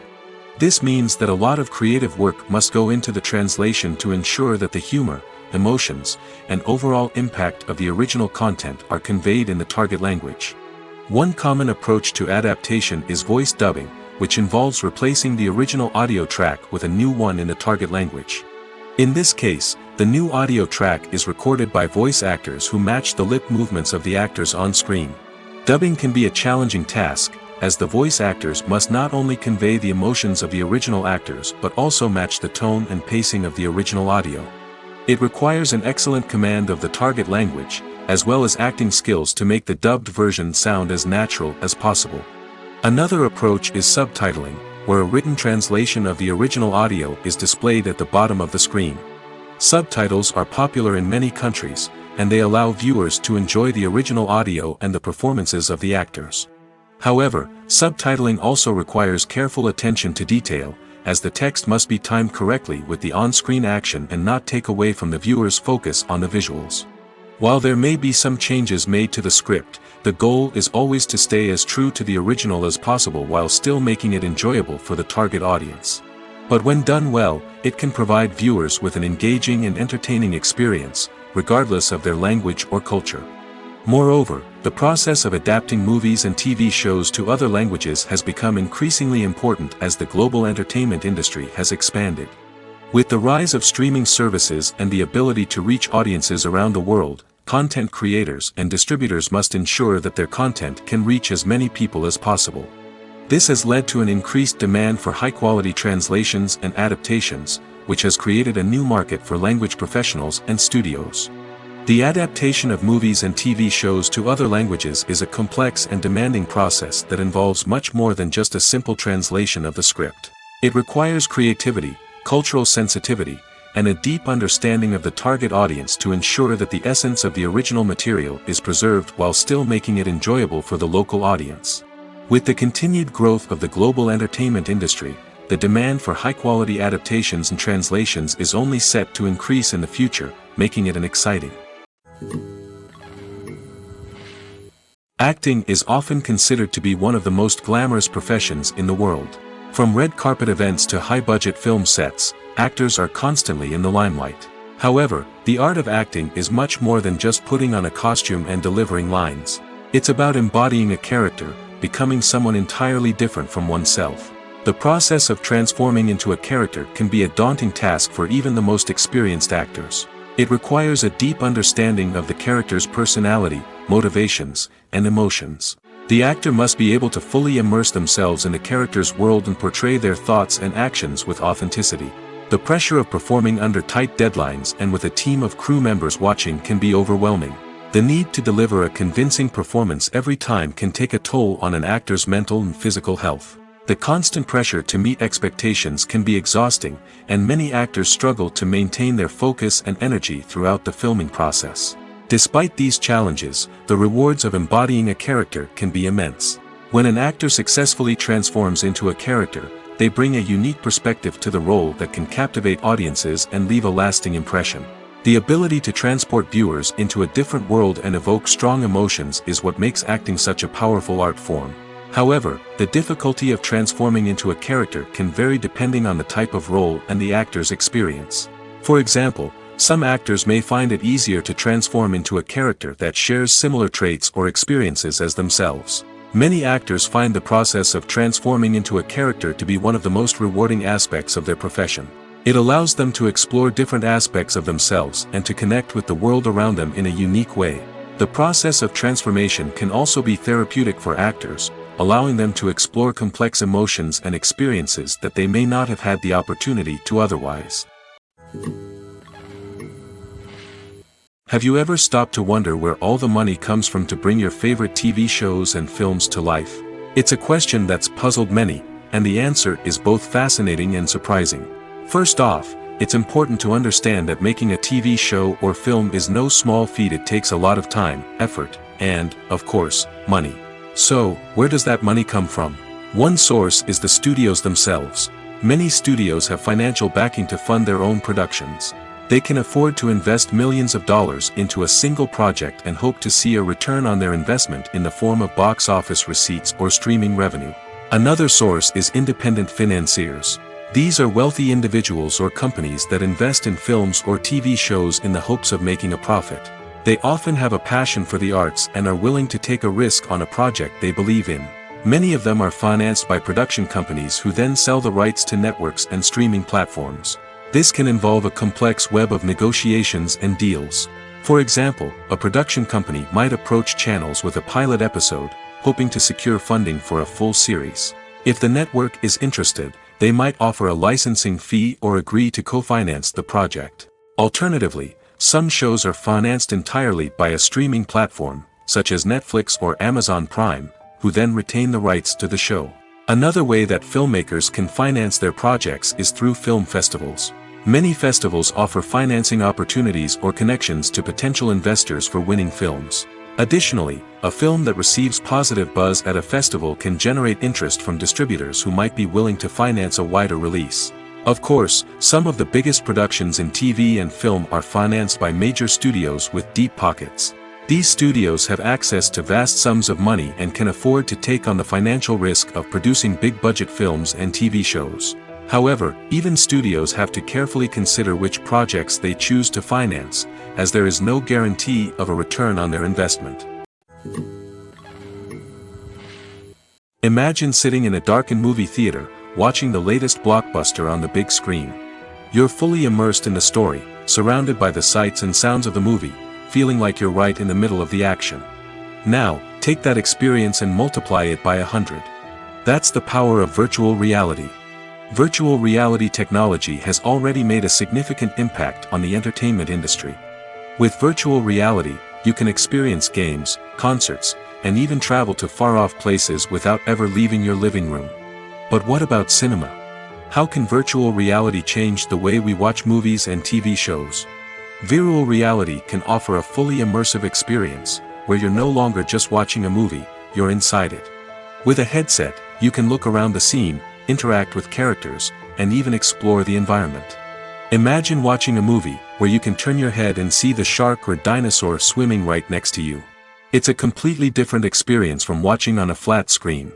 This means that a lot of creative work must go into the translation to ensure that the humor, emotions, and overall impact of the original content are conveyed in the target language. One common approach to adaptation is voice dubbing, which involves replacing the original audio track with a new one in the target language. In this case, the new audio track is recorded by voice actors who match the lip movements of the actors on screen. Dubbing can be a challenging task, as the voice actors must not only convey the emotions of the original actors but also match the tone and pacing of the original audio. It requires an excellent command of the target language, as well as acting skills to make the dubbed version sound as natural as possible. Another approach is subtitling, where a written translation of the original audio is displayed at the bottom of the screen. Subtitles are popular in many countries, and they allow viewers to enjoy the original audio and the performances of the actors. However, subtitling also requires careful attention to detail, as the text must be timed correctly with the on-screen action and not take away from the viewer's focus on the visuals. While there may be some changes made to the script, the goal is always to stay as true to the original as possible while still making it enjoyable for the target audience. But when done well, it can provide viewers with an engaging and entertaining experience, regardless of their language or culture. Moreover, the process of adapting movies and TV shows to other languages has become increasingly important as the global entertainment industry has expanded. With the rise of streaming services and the ability to reach audiences around the world, content creators and distributors must ensure that their content can reach as many people as possible. This has led to an increased demand for high-quality translations and adaptations, which has created a new market for language professionals and studios. The adaptation of movies and TV shows to other languages is a complex and demanding process that involves much more than just a simple translation of the script. It requires creativity, cultural sensitivity, and a deep understanding of the target audience to ensure that the essence of the original material is preserved while still making it enjoyable for the local audience. With the continued growth of the global entertainment industry, the demand for high-quality adaptations and translations is only set to increase in the future, making it an exciting. Acting is often considered to be one of the most glamorous professions in the world. From red carpet events to high-budget film sets, actors are constantly in the limelight. However, the art of acting is much more than just putting on a costume and delivering lines. It's about embodying a character, becoming someone entirely different from oneself. The process of transforming into a character can be a daunting task for even the most experienced actors. It requires a deep understanding of the character's personality, motivations, and emotions. The actor must be able to fully immerse themselves in the character's world and portray their thoughts and actions with authenticity. The pressure of performing under tight deadlines and with a team of crew members watching can be overwhelming. The need to deliver a convincing performance every time can take a toll on an actor's mental and physical health. The constant pressure to meet expectations can be exhausting, and many actors struggle to maintain their focus and energy throughout the filming process. Despite these challenges, the rewards of embodying a character can be immense. When an actor successfully transforms into a character, they bring a unique perspective to the role that can captivate audiences and leave a lasting impression. The ability to transport viewers into a different world and evoke strong emotions is what makes acting such a powerful art form. However, the difficulty of transforming into a character can vary depending on the type of role and the actor's experience. For example, some actors may find it easier to transform into a character that shares similar traits or experiences as themselves. Many actors find the process of transforming into a character to be one of the most rewarding aspects of their profession. It allows them to explore different aspects of themselves and to connect with the world around them in a unique way. The process of transformation can also be therapeutic for actors, allowing them to explore complex emotions and experiences that they may not have had the opportunity to otherwise. Have you ever stopped to wonder where all the money comes from to bring your favorite TV shows and films to life? It's a question that's puzzled many, and the answer is both fascinating and surprising. First off, it's important to understand that making a TV show or film is no small feat. It takes a lot of time, effort, and, of course, money. So, where does that money come from? One source is the studios themselves. Many studios have financial backing to fund their own productions. They can afford to invest millions of dollars into a single project and hope to see a return on their investment in the form of box office receipts or streaming revenue. Another source is independent financiers. These are wealthy individuals or companies that invest in films or TV shows in the hopes of making a profit. They often have a passion for the arts and are willing to take a risk on a project they believe in. Many of them are financed by production companies who then sell the rights to networks and streaming platforms. This can involve a complex web of negotiations and deals. For example, a production company might approach channels with a pilot episode, hoping to secure funding for a full series. If the network is interested, they might offer a licensing fee or agree to co-finance the project. Alternatively, some shows are financed entirely by a streaming platform, such as Netflix or Amazon Prime, who then retain the rights to the show. Another way that filmmakers can finance their projects is through film festivals. Many festivals offer financing opportunities or connections to potential investors for winning films. Additionally, a film that receives positive buzz at a festival can generate interest from distributors who might be willing to finance a wider release. Of course, some of the biggest productions in TV and film are financed by major studios with deep pockets. These studios have access to vast sums of money and can afford to take on the financial risk of producing big-budget films and TV shows. However, even studios have to carefully consider which projects they choose to finance, as there is no guarantee of a return on their investment. Imagine sitting in a darkened movie theater, watching the latest blockbuster on the big screen. You're fully immersed in the story, surrounded by the sights and sounds of the movie, feeling like you're right in the middle of the action. Now, take that experience and multiply it by 100. That's the power of virtual reality. Virtual reality technology has already made a significant impact on the entertainment industry. With virtual reality, you can experience games, concerts, and even travel to far-off places without ever leaving your living room. But what about cinema? How can virtual reality change the way we watch movies and TV shows? Virtual reality can offer a fully immersive experience, where you're no longer just watching a movie, you're inside it. With a headset, you can look around the scene, interact with characters, and even explore the environment. Imagine watching a movie, where you can turn your head and see the shark or dinosaur swimming right next to you. It's a completely different experience from watching on a flat screen.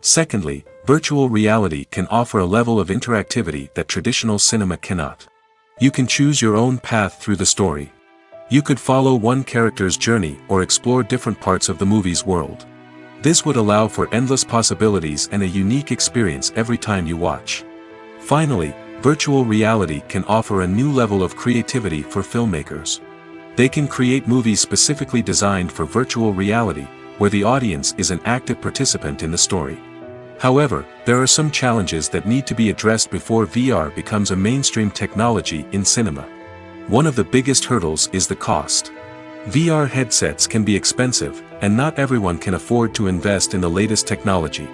Secondly, virtual reality can offer a level of interactivity that traditional cinema cannot. You can choose your own path through the story. You could follow one character's journey or explore different parts of the movie's world. This would allow for endless possibilities and a unique experience every time you watch. Finally, virtual reality can offer a new level of creativity for filmmakers. They can create movies specifically designed for virtual reality, where the audience is an active participant in the story. However, there are some challenges that need to be addressed before VR becomes a mainstream technology in cinema. One of the biggest hurdles is the cost. VR headsets can be expensive, and not everyone can afford to invest in the latest technology.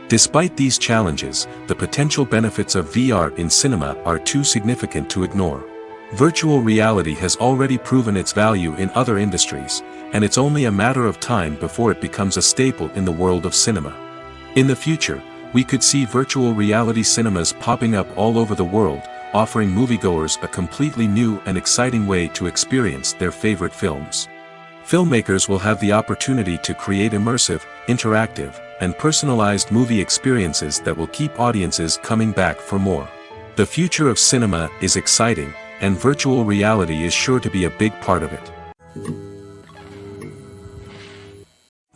Despite these challenges, the potential benefits of VR in cinema are too significant to ignore. Virtual reality has already proven its value in other industries, and it's only a matter of time before it becomes a staple in the world of cinema. In the future, we could see virtual reality cinemas popping up all over the world, offering moviegoers a completely new and exciting way to experience their favorite films. Filmmakers will have the opportunity to create immersive, interactive, and personalized movie experiences that will keep audiences coming back for more. The future of cinema is exciting, and virtual reality is sure to be a big part of it.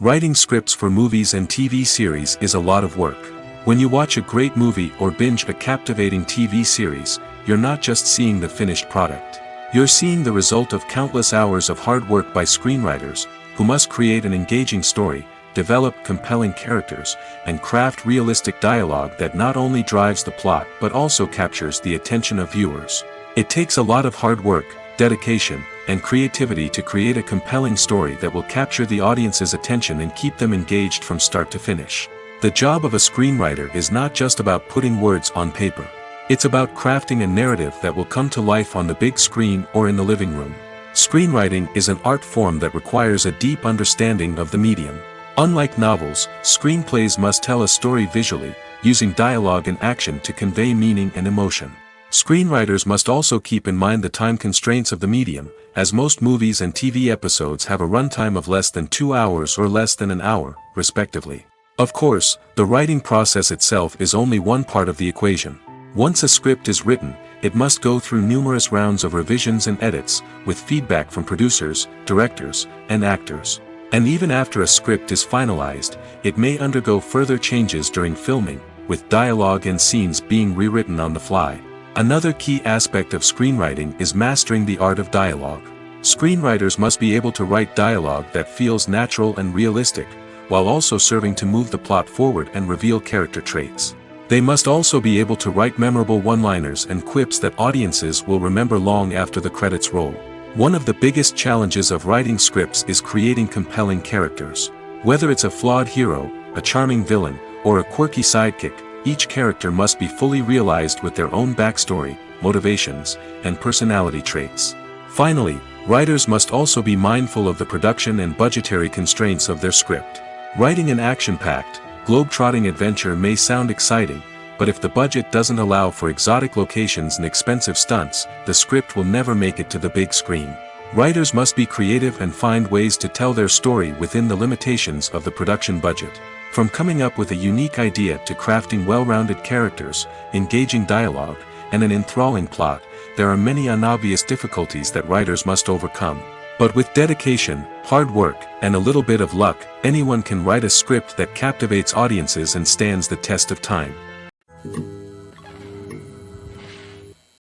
Writing scripts for movies and TV series is a lot of work. When you watch a great movie or binge a captivating TV series, you're not just seeing the finished product. You're seeing the result of countless hours of hard work by screenwriters, who must create an engaging story, develop compelling characters, and craft realistic dialogue that not only drives the plot but also captures the attention of viewers. It takes a lot of hard work, dedication, and creativity to create a compelling story that will capture the audience's attention and keep them engaged from start to finish. The job of a screenwriter is not just about putting words on paper. It's about crafting a narrative that will come to life on the big screen or in the living room. Screenwriting is an art form that requires a deep understanding of the medium. Unlike novels, screenplays must tell a story visually, using dialogue and action to convey meaning and emotion. Screenwriters must also keep in mind the time constraints of the medium, as most movies and TV episodes have a runtime of less than 2 hours or less than an hour, respectively. Of course, the writing process itself is only one part of the equation. Once a script is written, it must go through numerous rounds of revisions and edits, with feedback from producers, directors, and actors. And even after a script is finalized, it may undergo further changes during filming, with dialogue and scenes being rewritten on the fly. Another key aspect of screenwriting is mastering the art of dialogue. Screenwriters must be able to write dialogue that feels natural and realistic, while also serving to move the plot forward and reveal character traits. They must also be able to write memorable one-liners and quips that audiences will remember long after the credits roll. One of the biggest challenges of writing scripts is creating compelling characters. Whether it's a flawed hero, a charming villain, or a quirky sidekick, each character must be fully realized with their own backstory, motivations, and personality traits. Finally, writers must also be mindful of the production and budgetary constraints of their script. Writing an action-packed, globe-trotting adventure may sound exciting, but if the budget doesn't allow for exotic locations and expensive stunts, the script will never make it to the big screen. Writers must be creative and find ways to tell their story within the limitations of the production budget. From coming up with a unique idea to crafting well-rounded characters, engaging dialogue, and an enthralling plot, there are many unobvious difficulties that writers must overcome. But with dedication, hard work, and a little bit of luck, anyone can write a script that captivates audiences and stands the test of time.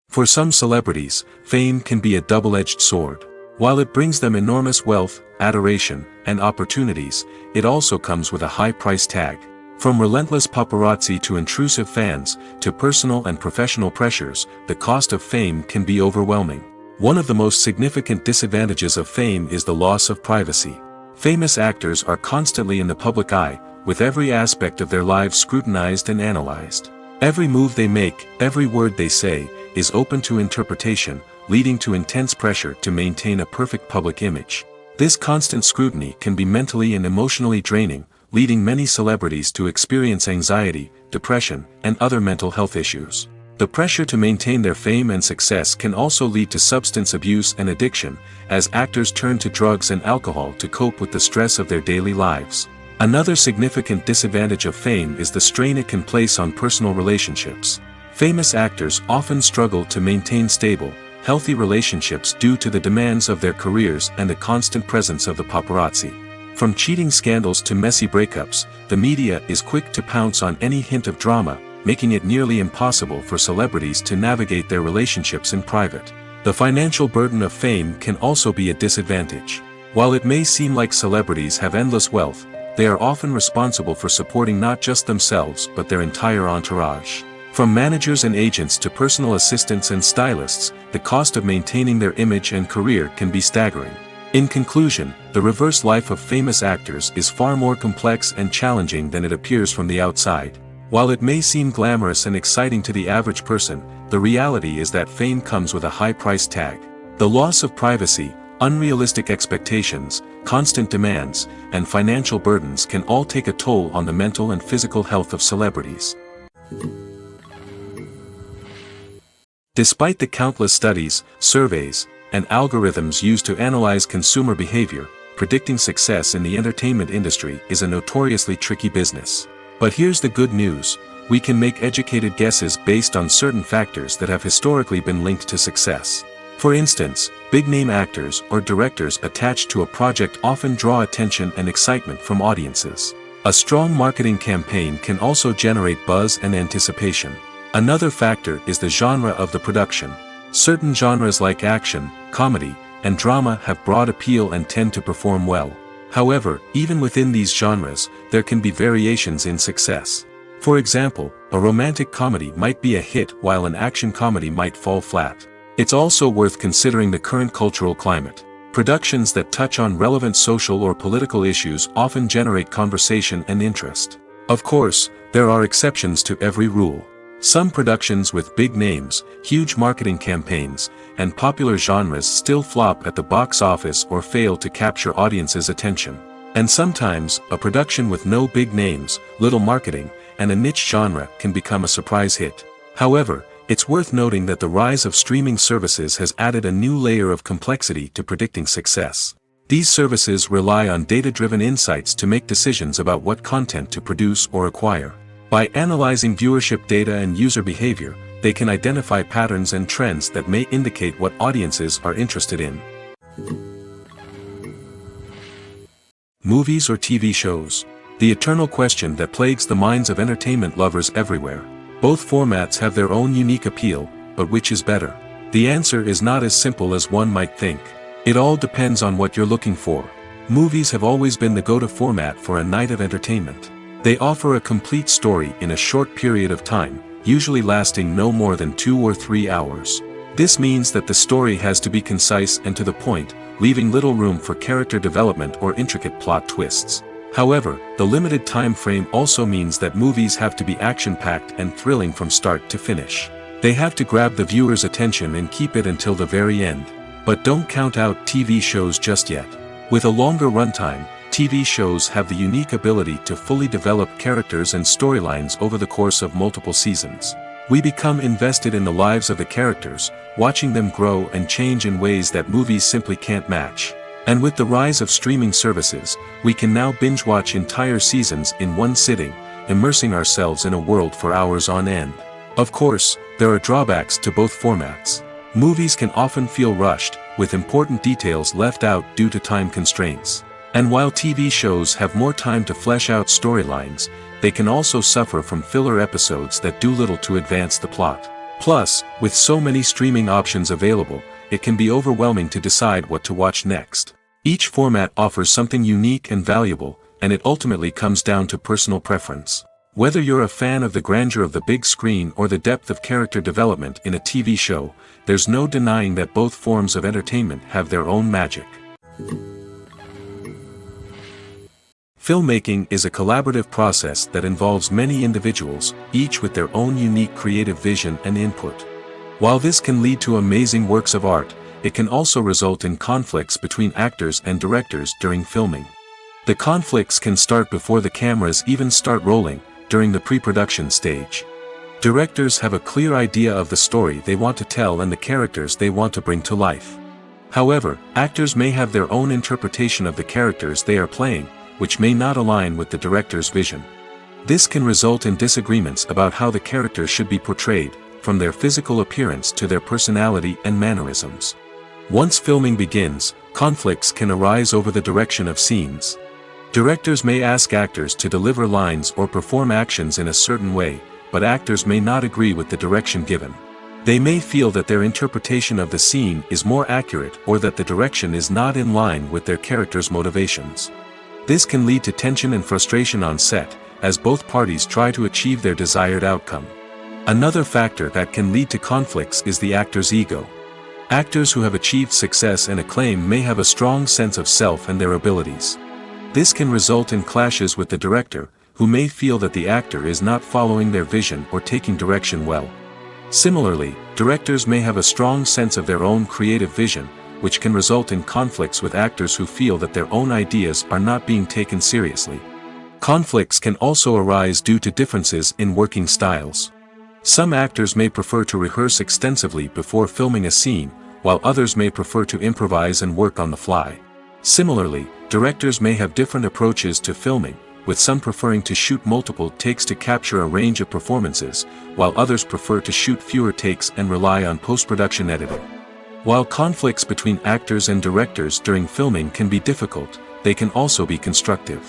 For some celebrities, fame can be a double-edged sword. While it brings them enormous wealth, adoration, and opportunities, it also comes with a high price tag. From relentless paparazzi to intrusive fans, to personal and professional pressures, the cost of fame can be overwhelming. One of the most significant disadvantages of fame is the loss of privacy. Famous actors are constantly in the public eye, with every aspect of their lives scrutinized and analyzed. Every move they make, every word they say, is open to interpretation, leading to intense pressure to maintain a perfect public image. This constant scrutiny can be mentally and emotionally draining, leading many celebrities to experience anxiety, depression, and other mental health issues. The pressure to maintain their fame and success can also lead to substance abuse and addiction, as actors turn to drugs and alcohol to cope with the stress of their daily lives. Another significant disadvantage of fame is the strain it can place on personal relationships. Famous actors often struggle to maintain stable, healthy relationships due to the demands of their careers and the constant presence of the paparazzi. From cheating scandals to messy breakups, the media is quick to pounce on any hint of drama, making it nearly impossible for celebrities to navigate their relationships in private. The financial burden of fame can also be a disadvantage. While it may seem like celebrities have endless wealth, they are often responsible for supporting not just themselves but their entire entourage. From managers and agents to personal assistants and stylists, the cost of maintaining their image and career can be staggering. In conclusion, the reverse life of famous actors is far more complex and challenging than it appears from the outside. While it may seem glamorous and exciting to the average person, the reality is that fame comes with a high price tag. The loss of privacy, unrealistic expectations, constant demands, and financial burdens can all take a toll on the mental and physical health of celebrities. Despite the countless studies, surveys, and algorithms used to analyze consumer behavior, predicting success in the entertainment industry is a notoriously tricky business. But here's the good news: we can make educated guesses based on certain factors that have historically been linked to success. For instance, big-name actors or directors attached to a project often draw attention and excitement from audiences. A strong marketing campaign can also generate buzz and anticipation. Another factor is the genre of the production. Certain genres like action, comedy, and drama have broad appeal and tend to perform well. However, even within these genres, there can be variations in success. For example, a romantic comedy might be a hit while an action comedy might fall flat. It's also worth considering the current cultural climate. Productions that touch on relevant social or political issues often generate conversation and interest. Of course, there are exceptions to every rule. Some productions with big names, huge marketing campaigns, and popular genres still flop at the box office or fail to capture audiences' attention. And sometimes, a production with no big names, little marketing, and a niche genre can become a surprise hit. However, it's worth noting that the rise of streaming services has added a new layer of complexity to predicting success. These services rely on data-driven insights to make decisions about what content to produce or acquire. By analyzing viewership data and user behavior, they can identify patterns and trends that may indicate what audiences are interested in. Movies or TV shows? The eternal question that plagues the minds of entertainment lovers everywhere. Both formats have their own unique appeal, but which is better? The answer is not as simple as one might think. It all depends on what you're looking for. Movies have always been the go-to format for a night of entertainment. They offer a complete story in a short period of time, usually lasting no more than 2 or 3 hours. This means that the story has to be concise and to the point, leaving little room for character development or intricate plot twists. However, the limited time frame also means that movies have to be action-packed and thrilling from start to finish. They have to grab the viewer's attention and keep it until the very end. But don't count out TV shows just yet. With a longer runtime, TV shows have the unique ability to fully develop characters and storylines over the course of multiple seasons. We become invested in the lives of the characters, watching them grow and change in ways that movies simply can't match. And with the rise of streaming services, we can now binge-watch entire seasons in one sitting, immersing ourselves in a world for hours on end. Of course, there are drawbacks to both formats. Movies can often feel rushed, with important details left out due to time constraints. And while TV shows have more time to flesh out storylines, they can also suffer from filler episodes that do little to advance the plot. Plus, with so many streaming options available, it can be overwhelming to decide what to watch next. Each format offers something unique and valuable, and it ultimately comes down to personal preference. Whether you're a fan of the grandeur of the big screen or the depth of character development in a TV show, there's no denying that both forms of entertainment have their own magic. Filmmaking is a collaborative process that involves many individuals, each with their own unique creative vision and input. While this can lead to amazing works of art, it can also result in conflicts between actors and directors during filming. The conflicts can start before the cameras even start rolling, during the pre-production stage. Directors have a clear idea of the story they want to tell and the characters they want to bring to life. However, actors may have their own interpretation of the characters they are playing, which may not align with the director's vision. This can result in disagreements about how the characters should be portrayed, from their physical appearance to their personality and mannerisms. Once filming begins, conflicts can arise over the direction of scenes. Directors may ask actors to deliver lines or perform actions in a certain way, but actors may not agree with the direction given. They may feel that their interpretation of the scene is more accurate or that the direction is not in line with their character's motivations. This can lead to tension and frustration on set, as both parties try to achieve their desired outcome. Another factor that can lead to conflicts is the actor's ego. Actors who have achieved success and acclaim may have a strong sense of self and their abilities. This can result in clashes with the director, who may feel that the actor is not following their vision or taking direction well. Similarly, directors may have a strong sense of their own creative vision, which can result in conflicts with actors who feel that their own ideas are not being taken seriously. Conflicts can also arise due to differences in working styles. Some actors may prefer to rehearse extensively before filming a scene, while others may prefer to improvise and work on the fly. Similarly, directors may have different approaches to filming, with some preferring to shoot multiple takes to capture a range of performances, while others prefer to shoot fewer takes and rely on post-production editing. While conflicts between actors and directors during filming can be difficult, they can also be constructive.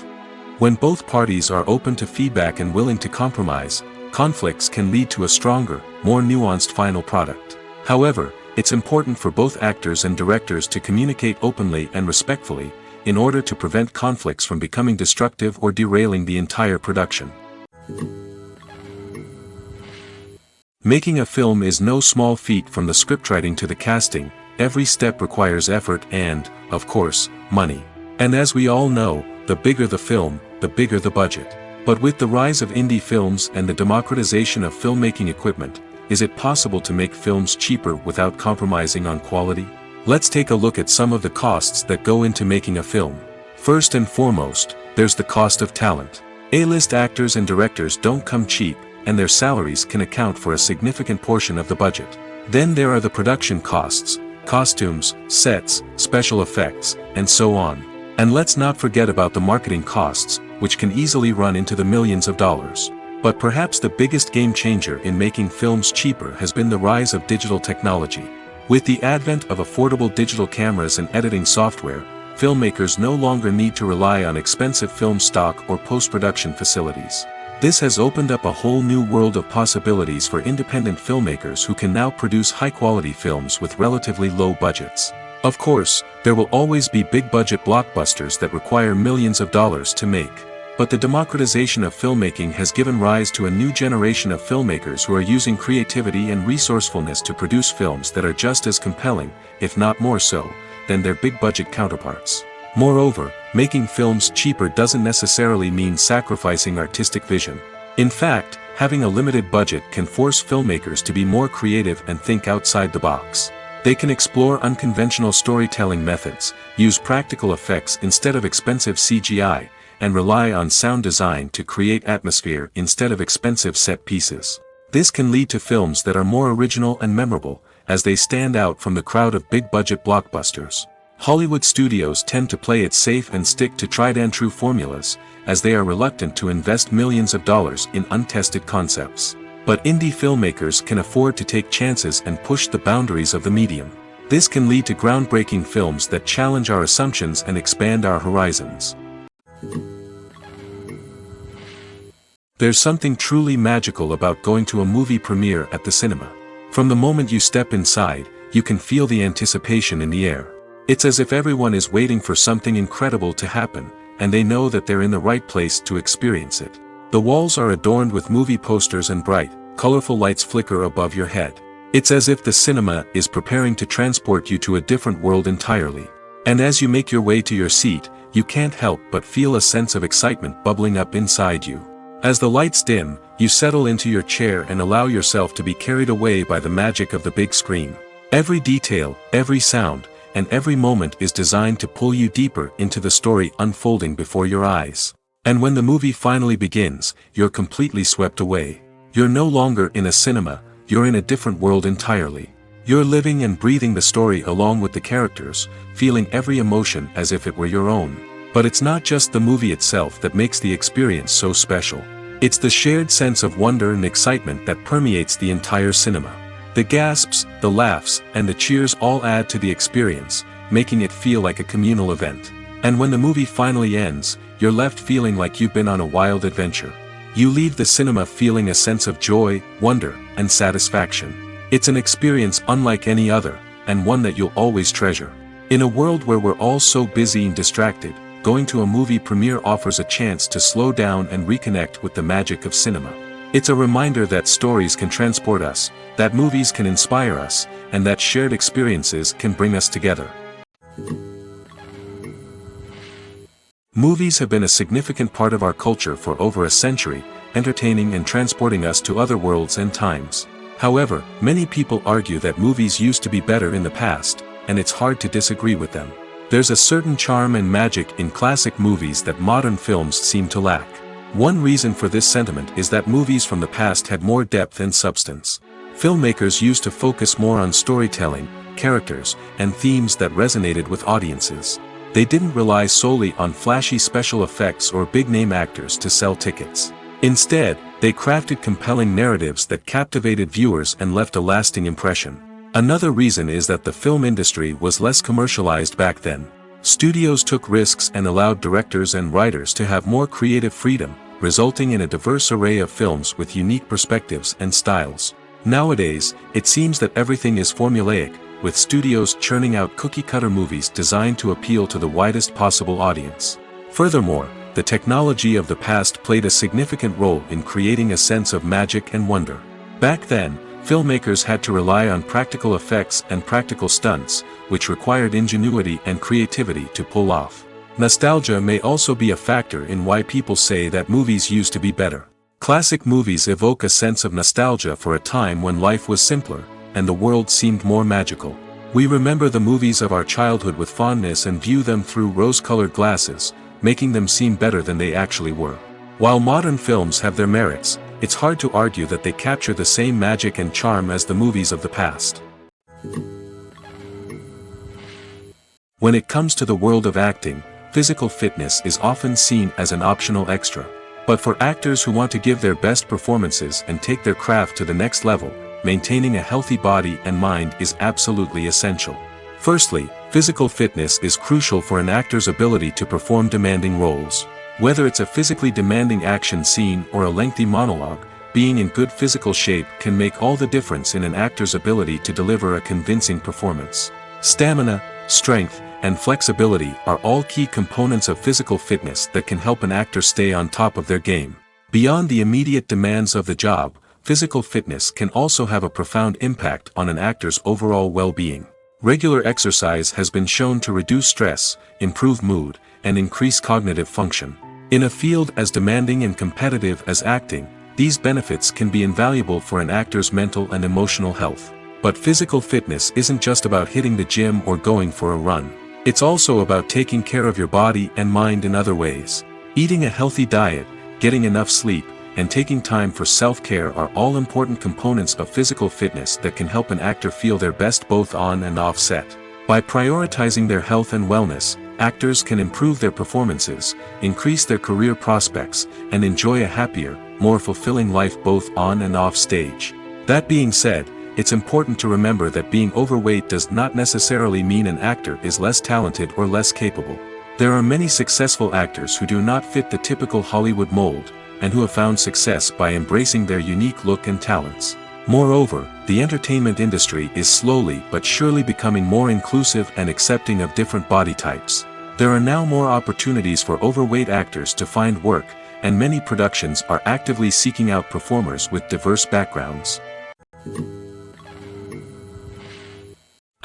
When both parties are open to feedback and willing to compromise, conflicts can lead to a stronger, more nuanced final product. However, it's important for both actors and directors to communicate openly and respectfully, in order to prevent conflicts from becoming destructive or derailing the entire production. Making a film is no small feat. From the scriptwriting to the casting, every step requires effort and, of course, money. And as we all know, the bigger the film, the bigger the budget. But with the rise of indie films and the democratization of filmmaking equipment, is it possible to make films cheaper without compromising on quality? Let's take a look at some of the costs that go into making a film. First and foremost, there's the cost of talent. A-list actors and directors don't come cheap, and their salaries can account for a significant portion of the budget. Then there are the production costs, costumes, sets, special effects, and so on. And let's not forget about the marketing costs, which can easily run into the millions of dollars. But perhaps the biggest game changer in making films cheaper has been the rise of digital technology. With the advent of affordable digital cameras and editing software, filmmakers no longer need to rely on expensive film stock or post-production facilities. This has opened up a whole new world of possibilities for independent filmmakers who can now produce high-quality films with relatively low budgets. Of course, there will always be big-budget blockbusters that require millions of dollars to make. But the democratization of filmmaking has given rise to a new generation of filmmakers who are using creativity and resourcefulness to produce films that are just as compelling, if not more so, than their big-budget counterparts. Moreover, making films cheaper doesn't necessarily mean sacrificing artistic vision. In fact, having a limited budget can force filmmakers to be more creative and think outside the box. They can explore unconventional storytelling methods, use practical effects instead of expensive CGI, and rely on sound design to create atmosphere instead of expensive set pieces. This can lead to films that are more original and memorable, as they stand out from the crowd of big-budget blockbusters. Hollywood studios tend to play it safe and stick to tried-and-true formulas, as they are reluctant to invest millions of dollars in untested concepts. But indie filmmakers can afford to take chances and push the boundaries of the medium. This can lead to groundbreaking films that challenge our assumptions and expand our horizons. There's something truly magical about going to a movie premiere at the cinema. From the moment you step inside, you can feel the anticipation in the air. It's as if everyone is waiting for something incredible to happen, and they know that they're in the right place to experience it. The walls are adorned with movie posters and bright, colorful lights flicker above your head. It's as if the cinema is preparing to transport you to a different world entirely. And as you make your way to your seat, you can't help but feel a sense of excitement bubbling up inside you. As the lights dim, you settle into your chair and allow yourself to be carried away by the magic of the big screen. Every detail, every sound, and every moment is designed to pull you deeper into the story unfolding before your eyes. And when the movie finally begins, you're completely swept away. You're no longer in a cinema, you're in a different world entirely. You're living and breathing the story along with the characters, feeling every emotion as if it were your own. But it's not just the movie itself that makes the experience so special. It's the shared sense of wonder and excitement that permeates the entire cinema. The gasps, the laughs, and the cheers all add to the experience, making it feel like a communal event. And when the movie finally ends, you're left feeling like you've been on a wild adventure. You leave the cinema feeling a sense of joy, wonder, and satisfaction. It's an experience unlike any other, and one that you'll always treasure. In a world where we're all so busy and distracted, going to a movie premiere offers a chance to slow down and reconnect with the magic of cinema. It's a reminder that stories can transport us, that movies can inspire us, and that shared experiences can bring us together. Movies have been a significant part of our culture for over a century, entertaining and transporting us to other worlds and times. However, many people argue that movies used to be better in the past, and it's hard to disagree with them. There's a certain charm and magic in classic movies that modern films seem to lack. One reason for this sentiment is that movies from the past had more depth and substance. Filmmakers used to focus more on storytelling, characters, and themes that resonated with audiences. They didn't rely solely on flashy special effects or big-name actors to sell tickets. Instead, they crafted compelling narratives that captivated viewers and left a lasting impression. Another reason is that the film industry was less commercialized back then. Studios took risks and allowed directors and writers to have more creative freedom, resulting in a diverse array of films with unique perspectives and styles. Nowadays, it seems that everything is formulaic, with studios churning out cookie-cutter movies designed to appeal to the widest possible audience. Furthermore, the technology of the past played a significant role in creating a sense of magic and wonder. Back then, filmmakers had to rely on practical effects and practical stunts, which required ingenuity and creativity to pull off. Nostalgia may also be a factor in why people say that movies used to be better. Classic movies evoke a sense of nostalgia for a time when life was simpler, and the world seemed more magical. We remember the movies of our childhood with fondness and view them through rose-colored glasses, making them seem better than they actually were. While modern films have their merits, it's hard to argue that they capture the same magic and charm as the movies of the past. When it comes to the world of acting, physical fitness is often seen as an optional extra. But for actors who want to give their best performances and take their craft to the next level, maintaining a healthy body and mind is absolutely essential. Firstly, physical fitness is crucial for an actor's ability to perform demanding roles. Whether it's a physically demanding action scene or a lengthy monologue, being in good physical shape can make all the difference in an actor's ability to deliver a convincing performance. Stamina, strength, and flexibility are all key components of physical fitness that can help an actor stay on top of their game. Beyond the immediate demands of the job, physical fitness can also have a profound impact on an actor's overall well-being. Regular exercise has been shown to reduce stress, improve mood, and increase cognitive function. In a field as demanding and competitive as acting, these benefits can be invaluable for an actor's mental and emotional health. But physical fitness isn't just about hitting the gym or going for a run. It's also about taking care of your body and mind in other ways. Eating a healthy diet, getting enough sleep, and taking time for self-care are all important components of physical fitness that can help an actor feel their best both on and off set. By prioritizing their health and wellness, actors can improve their performances, increase their career prospects, and enjoy a happier, more fulfilling life both on and off stage. That being said, it's important to remember that being overweight does not necessarily mean an actor is less talented or less capable. There are many successful actors who do not fit the typical Hollywood mold, and who have found success by embracing their unique look and talents. Moreover, the entertainment industry is slowly but surely becoming more inclusive and accepting of different body types. There are now more opportunities for overweight actors to find work, and many productions are actively seeking out performers with diverse backgrounds.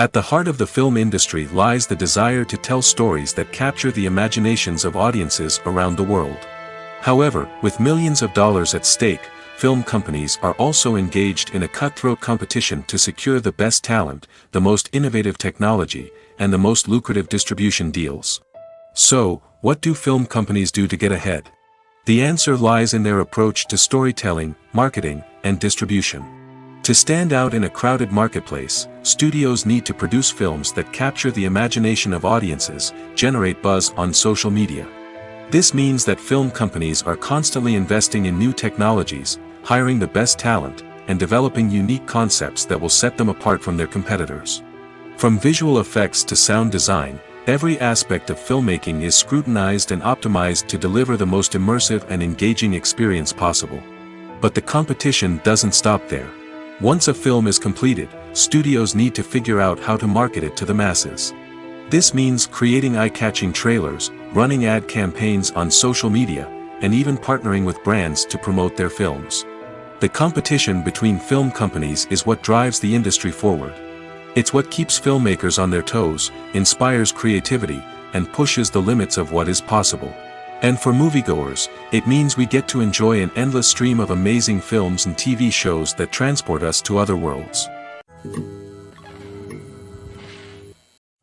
At the heart of the film industry lies the desire to tell stories that capture the imaginations of audiences around the world. However, with millions of dollars at stake, film companies are also engaged in a cutthroat competition to secure the best talent, the most innovative technology, and the most lucrative distribution deals. So, what do film companies do to get ahead? The answer lies in their approach to storytelling, marketing, and distribution. To stand out in a crowded marketplace, studios need to produce films that capture the imagination of audiences, generate buzz on social media. This means that film companies are constantly investing in new technologies, hiring the best talent, and developing unique concepts that will set them apart from their competitors. From visual effects to sound design, every aspect of filmmaking is scrutinized and optimized to deliver the most immersive and engaging experience possible. But the competition doesn't stop there. Once a film is completed, studios need to figure out how to market it to the masses. This means creating eye-catching trailers, running ad campaigns on social media, and even partnering with brands to promote their films. The competition between film companies is what drives the industry forward. It's what keeps filmmakers on their toes, inspires creativity, and pushes the limits of what is possible. And for moviegoers, it means we get to enjoy an endless stream of amazing films and TV shows that transport us to other worlds.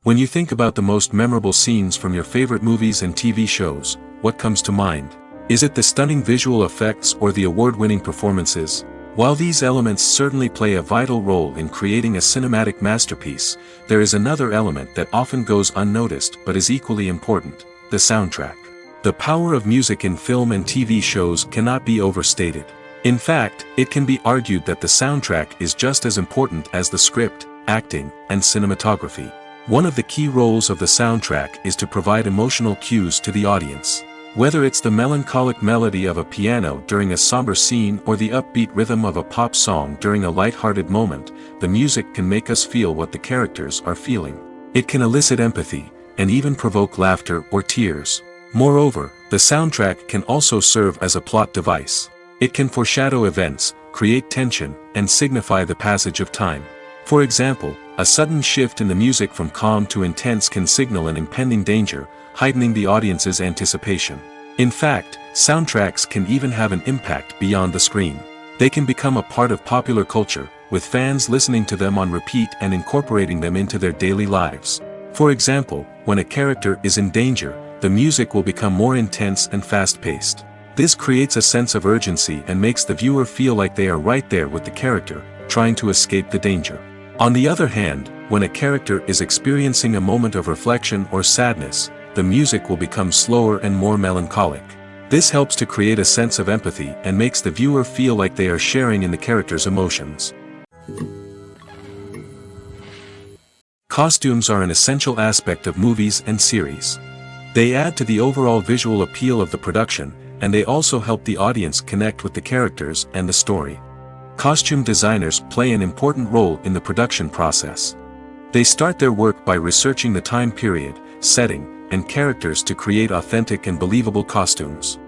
When you think about the most memorable scenes from your favorite movies and TV shows, what comes to mind? Is it the stunning visual effects or the award-winning performances? While these elements certainly play a vital role in creating a cinematic masterpiece, there is another element that often goes unnoticed but is equally important: the soundtrack. The power of music in film and TV shows cannot be overstated. In fact, it can be argued that the soundtrack is just as important as the script, acting, and cinematography. One of the key roles of the soundtrack is to provide emotional cues to the audience. Whether it's the melancholic melody of a piano during a somber scene or the upbeat rhythm of a pop song during a light-hearted moment, the music can make us feel what the characters are feeling. It can elicit empathy, and even provoke laughter or tears. Moreover, the soundtrack can also serve as a plot device. It can foreshadow events, create tension, and signify the passage of time. For example, a sudden shift in the music from calm to intense can signal an impending danger, heightening the audience's anticipation. In fact, soundtracks can even have an impact beyond the screen. They can become a part of popular culture, with fans listening to them on repeat and incorporating them into their daily lives. For example, when a character is in danger, the music will become more intense and fast-paced. This creates a sense of urgency and makes the viewer feel like they are right there with the character, trying to escape the danger. On the other hand, when a character is experiencing a moment of reflection or sadness, the music will become slower and more melancholic. This helps to create a sense of empathy and makes the viewer feel like they are sharing in the character's emotions. Costumes are an essential aspect of movies and series. They add to the overall visual appeal of the production, and they also help the audience connect with the characters and the story. Costume designers play an important role in the production process. They start their work by researching the time period, setting, and characters to create authentic and believable costumes.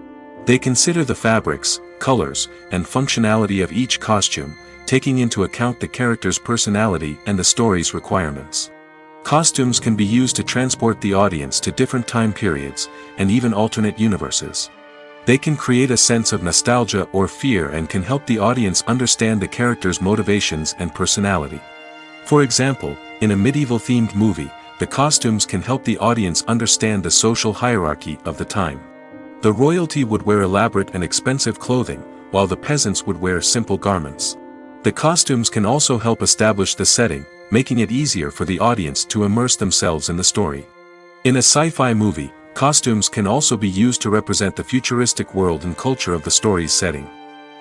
They consider the fabrics, colors, and functionality of each costume, taking into account the character's personality and the story's requirements. Costumes can be used to transport the audience to different time periods, and even alternate universes. They can create a sense of nostalgia or fear and can help the audience understand the character's motivations and personality. For example, in a medieval-themed movie, the costumes can help the audience understand the social hierarchy of the time. The royalty would wear elaborate and expensive clothing, while the peasants would wear simple garments. The costumes can also help establish the setting, making it easier for the audience to immerse themselves in the story. In a sci-fi movie, costumes can also be used to represent the futuristic world and culture of the story's setting.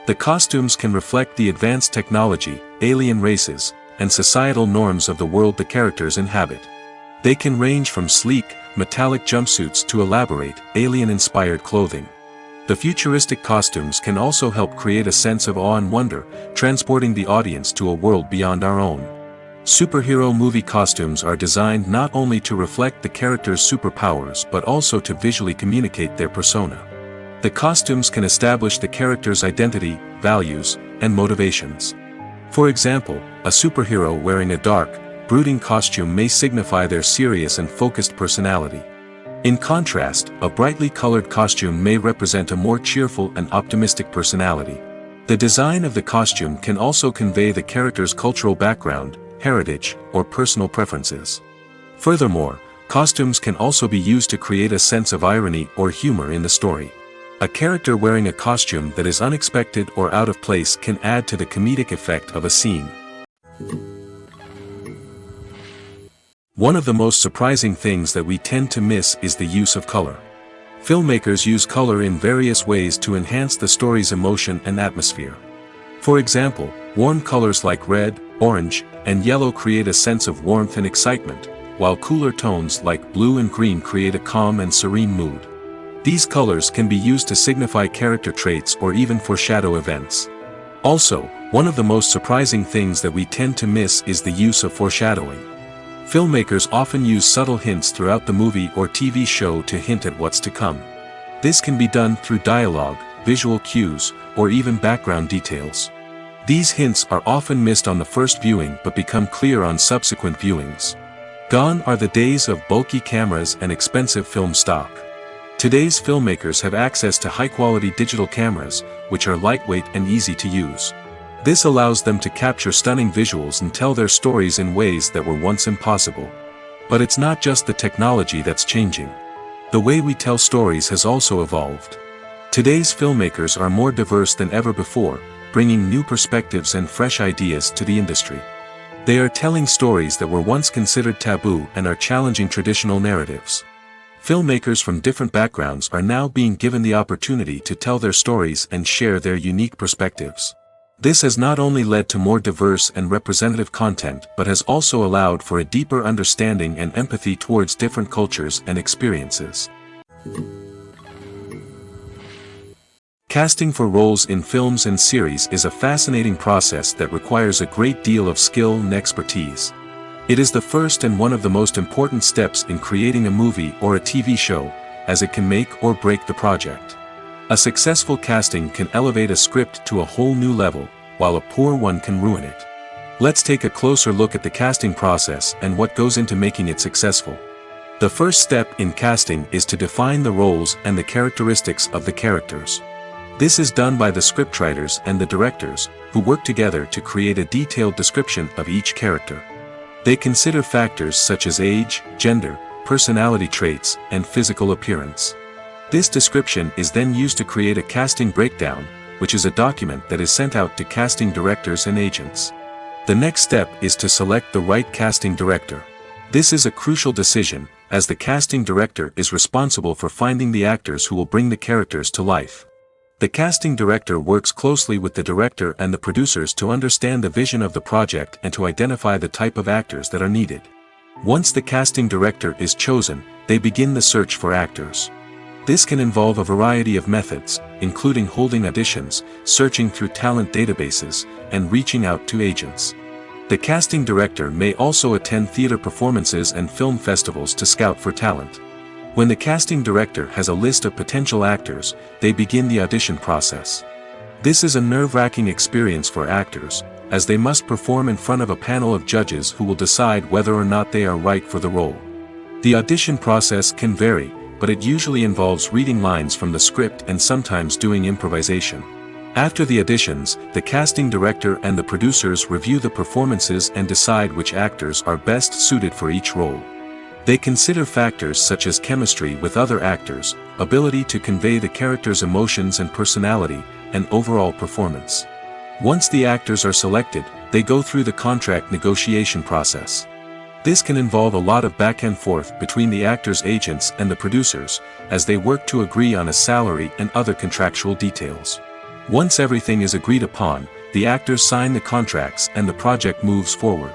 The costumes can reflect the advanced technology, alien races, and societal norms of the world the characters inhabit. They can range from sleek, metallic jumpsuits to elaborate, alien-inspired clothing. The futuristic costumes can also help create a sense of awe and wonder, transporting the audience to a world beyond our own. Superhero movie costumes are designed not only to reflect the character's superpowers but also to visually communicate their persona. The costumes can establish the character's identity, values, and motivations. For example, a superhero wearing a dark, brooding costume may signify their serious and focused personality. In contrast, a brightly colored costume may represent a more cheerful and optimistic personality. The design of the costume can also convey the character's cultural background, heritage, or personal preferences. Furthermore, costumes can also be used to create a sense of irony or humor in the story. A character wearing a costume that is unexpected or out of place can add to the comedic effect of a scene. One of the most surprising things that we tend to miss is the use of color. Filmmakers use color in various ways to enhance the story's emotion and atmosphere. For example, warm colors like red, orange, and yellow create a sense of warmth and excitement, while cooler tones like blue and green create a calm and serene mood. These colors can be used to signify character traits or even foreshadow events. Also, one of the most surprising things that we tend to miss is the use of foreshadowing. Filmmakers often use subtle hints throughout the movie or TV show to hint at what's to come. This can be done through dialogue, visual cues, or even background details. These hints are often missed on the first viewing but become clear on subsequent viewings. Gone are the days of bulky cameras and expensive film stock. Today's filmmakers have access to high-quality digital cameras, which are lightweight and easy to use. This allows them to capture stunning visuals and tell their stories in ways that were once impossible. But it's not just the technology that's changing. The way we tell stories has also evolved. Today's filmmakers are more diverse than ever before, bringing new perspectives and fresh ideas to the industry. They are telling stories that were once considered taboo and are challenging traditional narratives. Filmmakers from different backgrounds are now being given the opportunity to tell their stories and share their unique perspectives. This has not only led to more diverse and representative content but has also allowed for a deeper understanding and empathy towards different cultures and experiences. Casting for roles in films and series is a fascinating process that requires a great deal of skill and expertise. It is the first and one of the most important steps in creating a movie or a TV show, as it can make or break the project. A successful casting can elevate a script to a whole new level, while a poor one can ruin it. Let's take a closer look at the casting process and what goes into making it successful. The first step in casting is to define the roles and the characteristics of the characters. This is done by the scriptwriters and the directors, who work together to create a detailed description of each character. They consider factors such as age, gender, personality traits, and physical appearance. This description is then used to create a casting breakdown, which is a document that is sent out to casting directors and agents. The next step is to select the right casting director. This is a crucial decision, as the casting director is responsible for finding the actors who will bring the characters to life. The casting director works closely with the director and the producers to understand the vision of the project and to identify the type of actors that are needed. Once the casting director is chosen, they begin the search for actors. This can involve a variety of methods, including holding auditions, searching through talent databases, and reaching out to agents. The casting director may also attend theater performances and film festivals to scout for talent. When the casting director has a list of potential actors, they begin the audition process. This is a nerve-wracking experience for actors, as they must perform in front of a panel of judges who will decide whether or not they are right for the role. The audition process can vary, but it usually involves reading lines from the script and sometimes doing improvisation. After the auditions, the casting director and the producers review the performances and decide which actors are best suited for each role. They consider factors such as chemistry with other actors, ability to convey the character's emotions and personality, and overall performance. Once the actors are selected, they go through the contract negotiation process. This can involve a lot of back and forth between the actors' agents and the producers, as they work to agree on a salary and other contractual details. Once everything is agreed upon, the actors sign the contracts and the project moves forward.